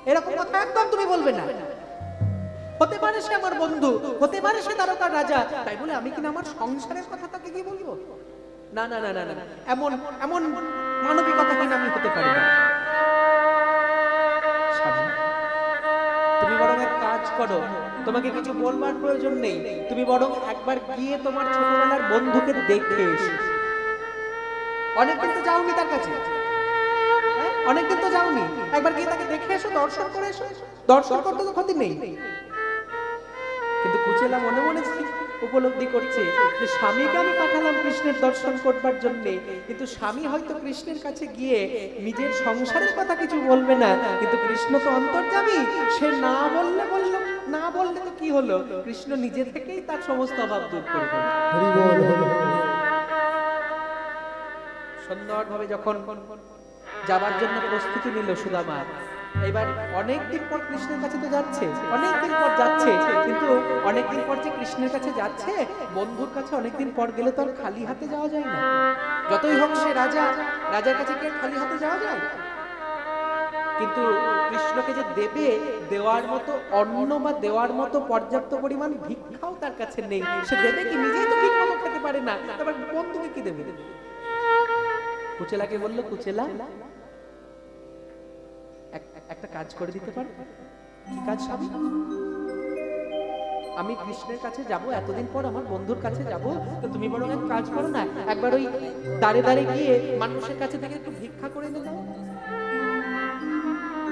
এরকম কথা একদম তুমি বলবে না। হতে পারে সে আমার বন্ধু, হতে পারে সে দ্বারকার রাজা, তাই বলে আমি কিনা আমার সংসারের কথা তাকে কি বলবো? না না না না না, এমন এমন মানবিকতা কিনা আমি হতে পারি না। তুমি বরং এক কাজ করো, তোমাকে কিছু বলবার প্রয়োজন নেই, তুমি বরং একবার গিয়ে তোমার ছোটবেলার বন্ধুকে দেখে এসো। অনেকদিন তো যাওনি তার কাছে, অনেকদিন তো যাওনি, একবার গিয়ে তাকে দেখে এসো, দর্শন করে এসো। দর্শন করতে তো ক্ষতি নেই। কিন্তু কুচেলা মনে মনে উপলব্ধি করছে যে স্বামীকে আমি পাঠালাম কৃষ্ণের দর্শন করবার জন্য, কিন্তু স্বামী হয়তো কৃষ্ণের কাছে গিয়ে নিজের সংসারের কথা কিছু বলবে না, কিন্তু কৃষ্ণ তো অন্তর্যামী, সে না বললে না বললে তো কি হলো, কৃষ্ণ নিজে থেকেই তার সমস্ত অভাব দূর করবে। সুন্দরভাবে যখন যাবার জন্য প্রস্তুতি নিল সুদামা, এবার অনেকদিন পর কৃষ্ণের কাছে তো যাচ্ছে, অনেকদিন পর যাচ্ছে, কিন্তু অনেকদিন পর যে কৃষ্ণের কাছে যাচ্ছে, বন্ধুর কাছে অনেকদিন পর গেলে তো আর খালি হাতে যাওয়া যায় না। যতই হোক সে রাজা, রাজার কাছে কি খালি হাতে যাওয়া যায়? কিন্তু কৃষ্ণকে যে দেবে, দেওয়ার মতো অন্ন বা দেওয়ার মতো পর্যাপ্ত পরিমাণ ভিক্ষাও তার কাছে নেই। সে দেবে কি? নিজেই তো ঠিক মতো খেতে পারে না, আবার বন্ধুকে কি দেবে? কুচেলাকে বললো, কুচেলা একটা কাজ করে দিতে পারো। কি কাজ স্বামী? আমি কৃষ্ণের কাছে যাব, এতদিন পর আমার বন্ধুর কাছে যাব, তো তুমি বরং এক কাজ করো না, একবার ওই দাঁড়ে দাঁড়ে গিয়ে মানুষের কাছে থেকে একটু ভিক্ষা করে এনে দাও।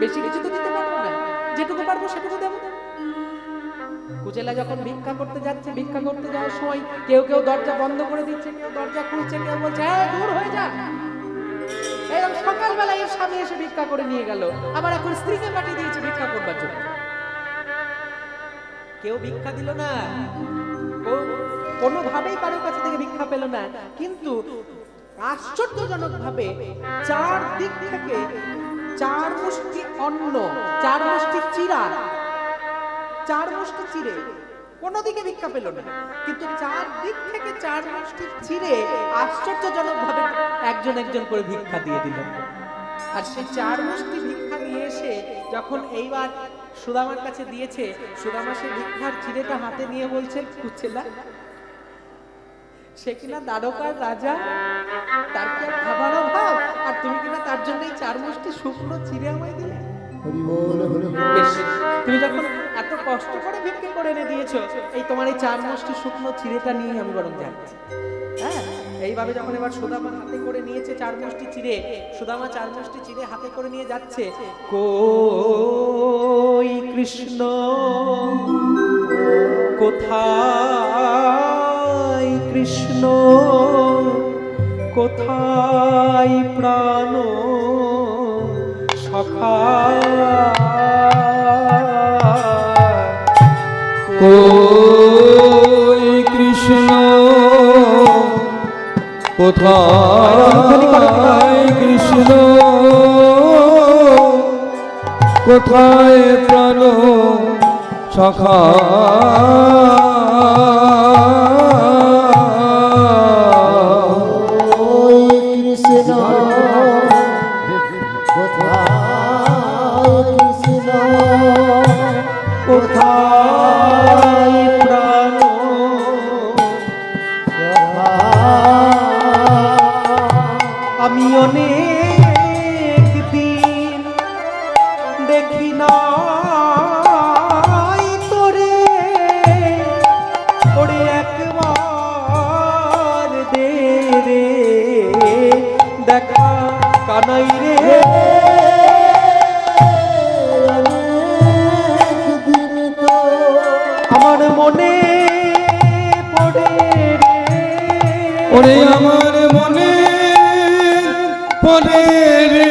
বেশি কিছু তো দিতে পারবো না, যেটুকু পারবো সেটুকু দেবো। কুচেলা যখন ভিক্ষা করতে যাচ্ছে, ভিক্ষা করতে যাওয়ার সময় কেউ কেউ দরজা বন্ধ করে দিচ্ছে, কেউ দরজা খুলছে, কেউ বলছে দূর হয়ে যা। এরকম সকালবেলায় এর স্বামী এসে ভিক্ষা করে নিয়ে গেল, আবার এখন স্ত্রীকে পাঠিয়ে দিয়েছে ভিক্ষা করবার জন্য। কেউ ভিক্ষা দিল না, কোনোভাবেই কারোর কাছে থেকে ভিক্ষা পেল না। কিন্তু আশ্চর্যজনক ভাবে চারদিক থেকে 4 মুষ্টি অন্ন, 4 মুষ্টি চিরা, 4 মুষ্টি চিড়ে, কোনো দিকে ভিক্ষা পেল না, কিন্তু 4 দিক থেকে 4 মুষ্টি চিড়ে আশ্চর্যজনক ভাবে একজন একজন করে ভিক্ষা দিয়ে দিল। আর সেই 4 মুষ্টি ভিক্ষা নিয়ে এসে যখন এইবার সুদামার কাছে দিয়েছে, সুদামা সেই ভিক্ষার চিড়েটা হাতে নিয়ে বলছে, কুচেলা সে কিনা দ্বারকার রাজা, তার কি খাবার অভাব, আর তুমি কিনা তার জন্য 4 মুষ্টি শুকনো চিড়ে আমায় দিলে। তুমি যখন এত কষ্ট করে ভিক্ষা করে এনে দিয়েছো, এই তোমার এই 4 মুষ্টি শুকনো চিড়েটা নিয়ে আমি বরং যাচ্ছি। হ্যাঁ, এইভাবে যখন এবার সুদামা হাতে করে নিয়েছে 4 মুষ্টি চিড়ে, সুদামা 4 মুষ্টি চিড়ে হাতে করে নিয়ে যাচ্ছে। কই কৃষ্ণ কোথায়, কৃষ্ণ কোথায় প্রাণ সখা, কই কৃষ্ণ কোথায়, কৃষ্ণ কোথায় প্রাণ সখা, কৃষ্ণ কোথায়, কৃষ্ণ কোথায় প্রাণ সখা, আমি অনেক দিন দেখি নাই তোরে, কানাই রে অনেকদিন তো আমার মনে পড়ে রে ওরে আমার মনে পড়ে রে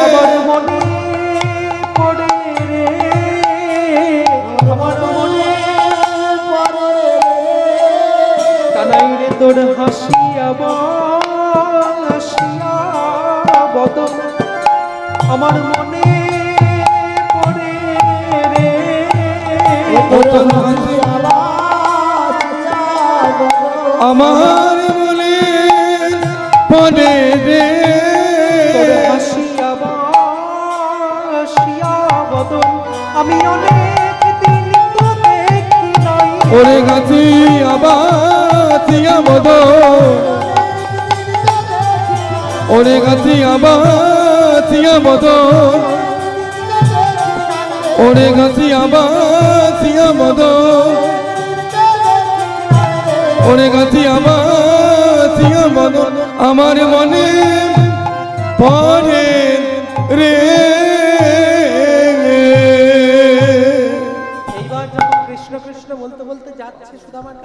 আমার মনে পড়ে রে আমার মনে পরে কানাই রে তোর হাসিয়া হাসিয়া বদন আমার মনে পড়ে রে নতুন হাসি আমার মনে পড়ে রে তোর হাসিয়া হাসিয়া বদন আমি অনেক দিন তো দেখি নাই ওরে গাছি আবাসিয়া বদ ওরে গাছি আবাসিয়া বদ ওরে গাছি আবাসিয়া বদ ওরে গাছি আবাসিয়া বদ আমার মনে পড়ে রে এইবার যখন কৃষ্ণ কৃষ্ণ বলতে বলতে যাচ্ছে সুদামার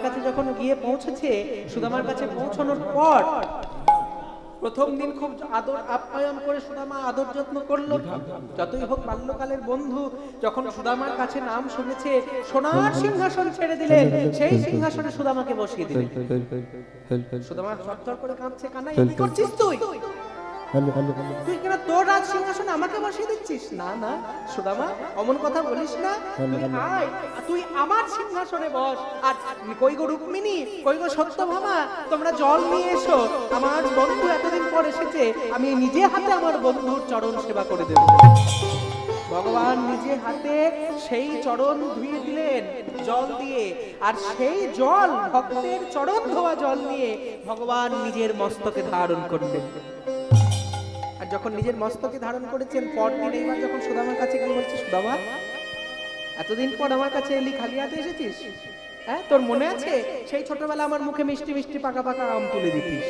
কাছে যখন গিয়ে পৌঁছেছে সুদামার কাছে পৌঁছানোর পর প্রথম দিন খুব আদর আপ্যায়ন করে সুদামা আদর যত্ন করলো যতই হোক বাল্যকালের বন্ধু যখন সুদামার কাছে নাম শুনেছে সোনার সিংহাসন ছেড়ে দিলেন সেই সিংহাসনে সুদামাকে বসিয়ে দিলেন সুদামা থরথর করে কাঁপছে কানাই কি করছিস তুই তুই কেন তোর রাজ সিংহাসনে আমাকে বসিয়ে দিচ্ছিস না না সুদামা অমন কথা বলিস না তুই আয় তুই আমার সিংহাসনে বস আর কই গো রুক্মিণী কই গো সত্যভামা তোমরা জল নিয়ে এসো আমার বন্ধু এতদিন পর এসেছে আমি নিজে হাতে আমার বন্ধুর চরণ সেবা করে দেব ভগবান নিজে হাতে সেই চরণ ধুয়ে দিলেন জল দিয়ে আর সেই জল ভক্তের চরণ ধোয়া জল নিয়ে ভগবান নিজের মস্তকে ধারণ করলেন আর যখন নিজের মস্তকে ধারণ করেছেন পরদিন এইবার যখন সুদামার কাছে গিয়ে বলছে সুদামা এতদিন পর আমার কাছে এলি খালি হাতে এসেছিস হ্যাঁ তোর মনে আছে সেই ছোটবেলা আমার মুখে মিষ্টি মিষ্টি পাকা পাকা আম তুলে দিতিস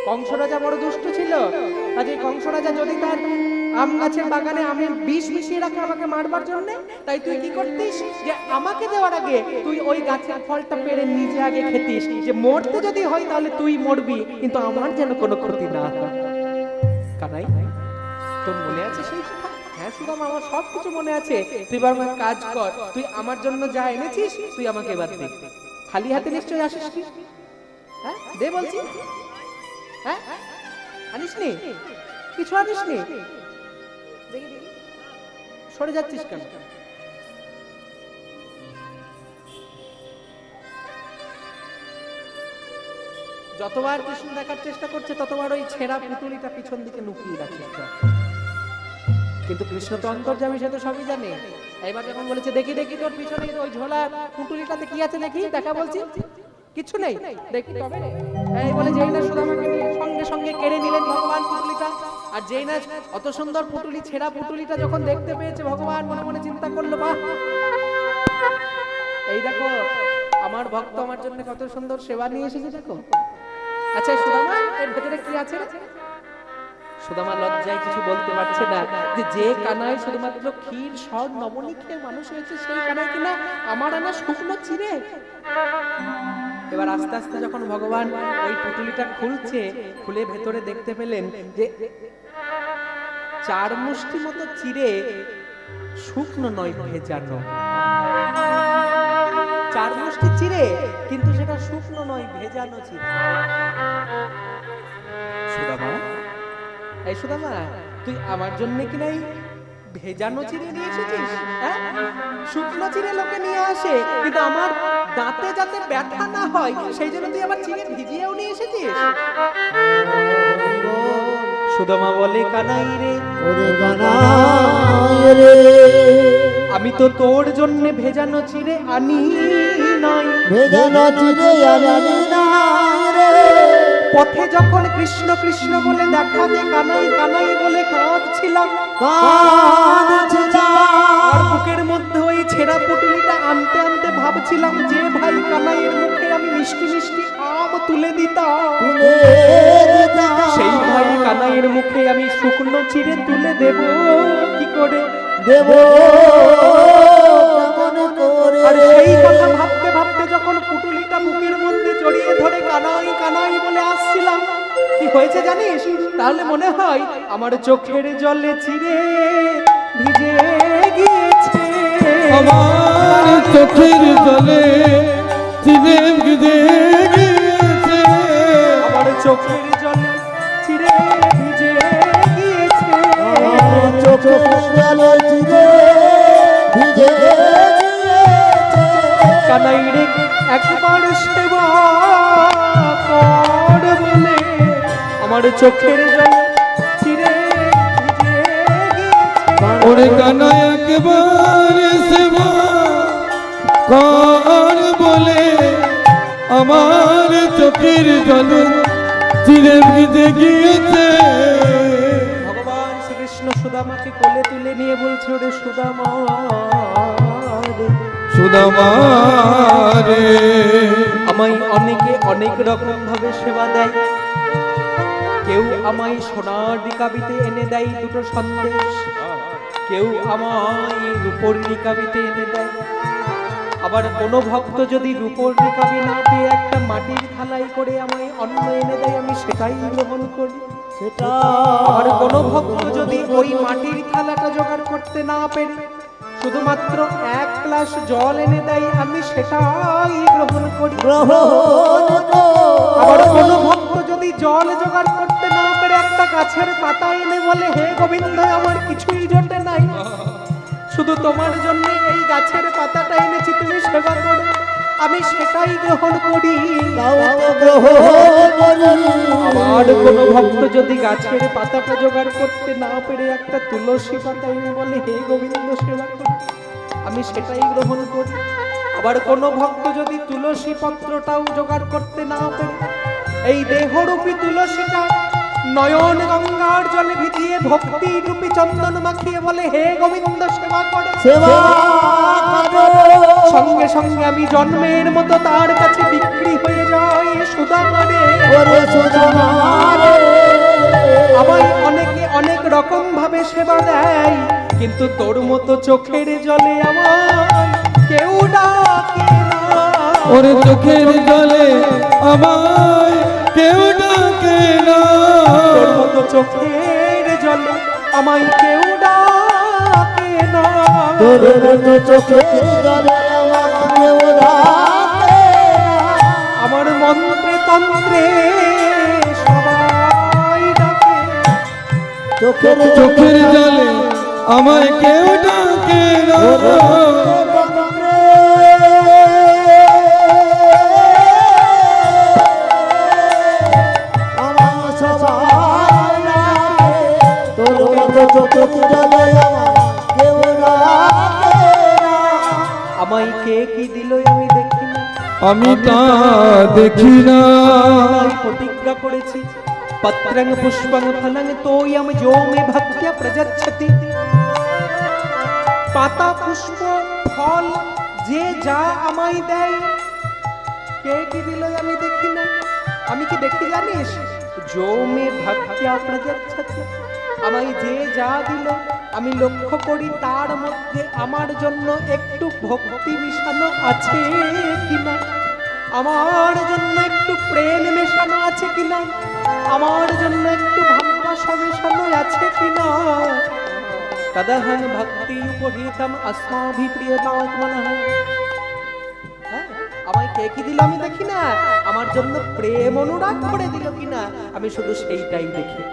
কংস রাজা বড় দুষ্ট ছিল আজ এই কংস রাজা যদি তার আম গাছের বাগানে আমি বিষ মিশিয়ে রাখে আমাকে মারবার জন্য তাই তুই কি করতিস যে আমাকে দেওয়ার আগে তুই ওই গাছের ফলটা পেড়ে নিজে আগে খেতিস যে মরতে যদি হয় তাহলে তুই মরবি কিন্তু আমার যেন কোনো ক্ষতি না হয় কানাই তোর মনে আছে সেই কথা হ্যাঁ সুদামা আমার সব কিছু মনে আছে তুই এবার আমার কাজ কর তুই আমার জন্য যা এনেছিস তুই আমাকে এবার দে খালি হাতে নিশ্চয়ই আসিস কি হ্যাঁ দে বলছি হ্যাঁ আনিস নি কিছু আনিস নি সরে যাচ্ছিস কেন যতবার কৃষ্ণ দেখার চেষ্টা করছে ততবার ওই ছেঁড়া পুতুলিটা পিছন দিকে লুকিয়ে রাখছে কিন্তু কৃষ্ণ তো অন্তর্যামী সে তো সবই জানে এবার যখন বলেছে দেখি দেখি তোর পিছনে ওই ঝোলা পুতুলিটাতে কি আছে দেখি দেখা বলছি কিছু নেই দেখি তবে এই বলে যেই না সুদামাকে নিয়ে সঙ্গে সঙ্গে কেড়ে নিলেন ভগবান পুতুলিটা আর যেই না অত সুন্দর পুতুলি ছেঁড়া পুতুলিটা যখন দেখতে পেয়েছে ভগবান মনে মনে চিন্তা করলো বাহ এই দেখো আমার ভক্ত আমার জন্য কত সুন্দর সেবা নিয়ে এসেছে দেখো আচ্ছা সুদামা এর ভেতরে কি আছে রে সুদামা লজ্জায় কিছু বলতে পারছে না যে কানাই শুধুমাত্র ক্ষীর সর নবনী খেয়ে মানুষ হয়েছে সেই কানাই কিনা আমার আনা শুকনো চিড়ে এবার আস্তে আস্তে যখন ভগবান ওই পুতুলিটা খুলছে খুলে ভেতরে দেখতে পেলেন যে 4 মুষ্টি মতো চিড়ে শুকনো নয় ভেজানো 4 মুষ্টি চিড়ে কিন্তু সেটা শুকনো নয় ভেজানো চিড়ে সুদামা এই সুদামা তুই আমার জন্য কি নাই ভেজানো চিড়ে নিয়ে এসেছিস হ্যাঁ শুকনো চিড়ে লোকে নিয়ে আসে কিন্তু আমার দাঁতে যাতে ব্যথা না হয় সেই জন্য তুই আবার চিড়ে ভিজিয়েও নিয়ে এসেছিস সুদামা বলে কানাই রে ওরে কানাই রে আমি তো তোর জন্য ভেজানো চিড়ে আনি নাই ভেজানো চিড়ে আনি নাই রে পথে যখন কৃষ্ণ কৃষ্ণ বলে দেখা দে কানাই কানাই বলে কাঁদছিলাম আর বুকের মধ্যে ওই ছেঁড়া পুটুলিটা আনতে আনতে ভাবছিলাম যে ভাই কানাইয়ের মুখে আমি মিষ্টি মিষ্টি আম তুলে দিতাম কানাইয়ের মুখে আমি শুকনো চিড়ে তুলে দেব কি করে? দেব কেমন করে? আর সেই কথা ভাবতে ভাবতে যখন পুটুলিটা বুকের মধ্যে জড়িয়ে ধরে কানাই কানাই বলে আসছিলাম, কি হয়েছে জানিস? তাহলে মনে হয় আমার চোখের জলে চিড়ে ভিজে গিয়েছে। আমার চোখের জলে চিড়ে ভিজে গিয়েছে, আমার চোখের জলে চিড়ে ভিজে গিয়েছে। আমার চোখের জলে চিড়ে ভিজে গিয়েছে। কানাই রে একবার সেবা কর বলে আমার চোখের জলে চিড়ে ভিজে গিয়েছে। ওরে কানাই একবার সেবা কর বলে আমার চোখের জলে চিড়ে ভিজে গিয়েছে। ভগবান শ্রীকৃষ্ণ সুদামাকে কোলে তুলে নিয়ে বলছে, ওরে সুদামা রে, সুদামা রে, আমায় অনেকে অনেক রকম ভাবে সেবা দেয়। কেউ আমায় সোনার নিকাবিতে এনে দেয় দুটো সন্দেশ, কেউ আমায় রূপোর নিকাবিতে এনে দেয়। আবার কোনো ভক্ত যদি রূপোর নিকাবি না পেয়ে একটা মাটির থালাই করে আমায় অন্ন এনে দেয়, আমি সেটাই গ্রহণ করি। সেটা আবার কোনো ভক্ত যদি ওই মাটির থালাটা জোগাড় করতে না পেরে শুধুমাত্র এক গ্লাস জল এনে দেয়, আমি সেটাই গ্রহণ করি। গ্রহণ আবার কোনো ভক্ত যদি জল জোগাড় করতে না পেরে একটা গাছের পাতা এনে বলে, হে গোবিন্দ আমার কিছুই জোটে নাই, শুধু তোমার জন্য এই গাছের পাতাটা এনেছি, তুমি সেবা করো, আমি সেটাই গ্রহণ করি। তাও তো গ্রহণ করি। আবার কোনো ভক্ত যদি গাছের পাতাটা জোগাড় করতে না পেরে একটা তুলসী পাতা এনে বলে, হে গোবিন্দ সেবা করো, আমি সেটাই গ্রহণ করি। আবার কোনো ভক্ত যদি তুলসী পত্রটাও জোগাড় করতে না পেরে এই দেহরূপী তুলসীটা নয়ন গঙ্গার জলে ভিজিয়ে ভক্তি রূপী চন্দন মাখিয়ে বলে, হে গোবিন্দ সেবা করো, সেবা করো। সঙ্গে সঙ্গে আমি জন্মের মতো তার কাছে বিক্রি হয়ে যাই। সুদামা রে, ওরে সুদামা রে, আমায় অনেকে অনেক রকম ভাবে সেবা দেয়, কিন্তু তোর মতো চোখের জলে আমায় কেউ ডাকে না। ওরে চোখের জলে আমায় কেউ ডাকে না, তোর মতো চোখের জলে আমায় কেউ ডাকে না। তোর মতো চোখের জলে আমার কেউ ডাকে না। আমার মন্ত্রে তন্ত্রে সবাই ডাকে, চোখের চোখের জলে আমায় কেউ ডাকে না। আমার সবাই ডাকে। তোর মতো চোখের জলে আমার কেউ ডাকে না। আমায় কে কি দিল আমি দেখি না, আমি তা দেখি না। আমি প্রতিজ্ঞা করেছি, পত্রং পুষ্পং ফলং তোয়ম যো মে ভক্ত্যা প্রযচ্ছতি। পাতা পুষ্প ফল যে যা আমায় দেয়, কে কি দিল আমি দেখি না। আমি কি দেখি জানিস? যো মে ভক্ত্যা প্রযচ্ছতি, আমায় যে যা দিল আমি লক্ষ্য করি তার মধ্যে আমার জন্য একটু ভক্তি মিশানো আছে কিনা, আমার জন্য একটু প্রেম মেশানো আছে কিনা, আমার জন্য একটু ভালোবাসা মেশানো আছে কিনা। তদহং ভক্তি উপহিতম अस्माभि প্রিয়তাত্মনঃ। হ্যাঁ, আমায় কে কি দিল আমি দেখি না, আমার জন্য প্রেম অনুরাগ করে দিল কিনা আমি শুধু সেইটাই দেখি।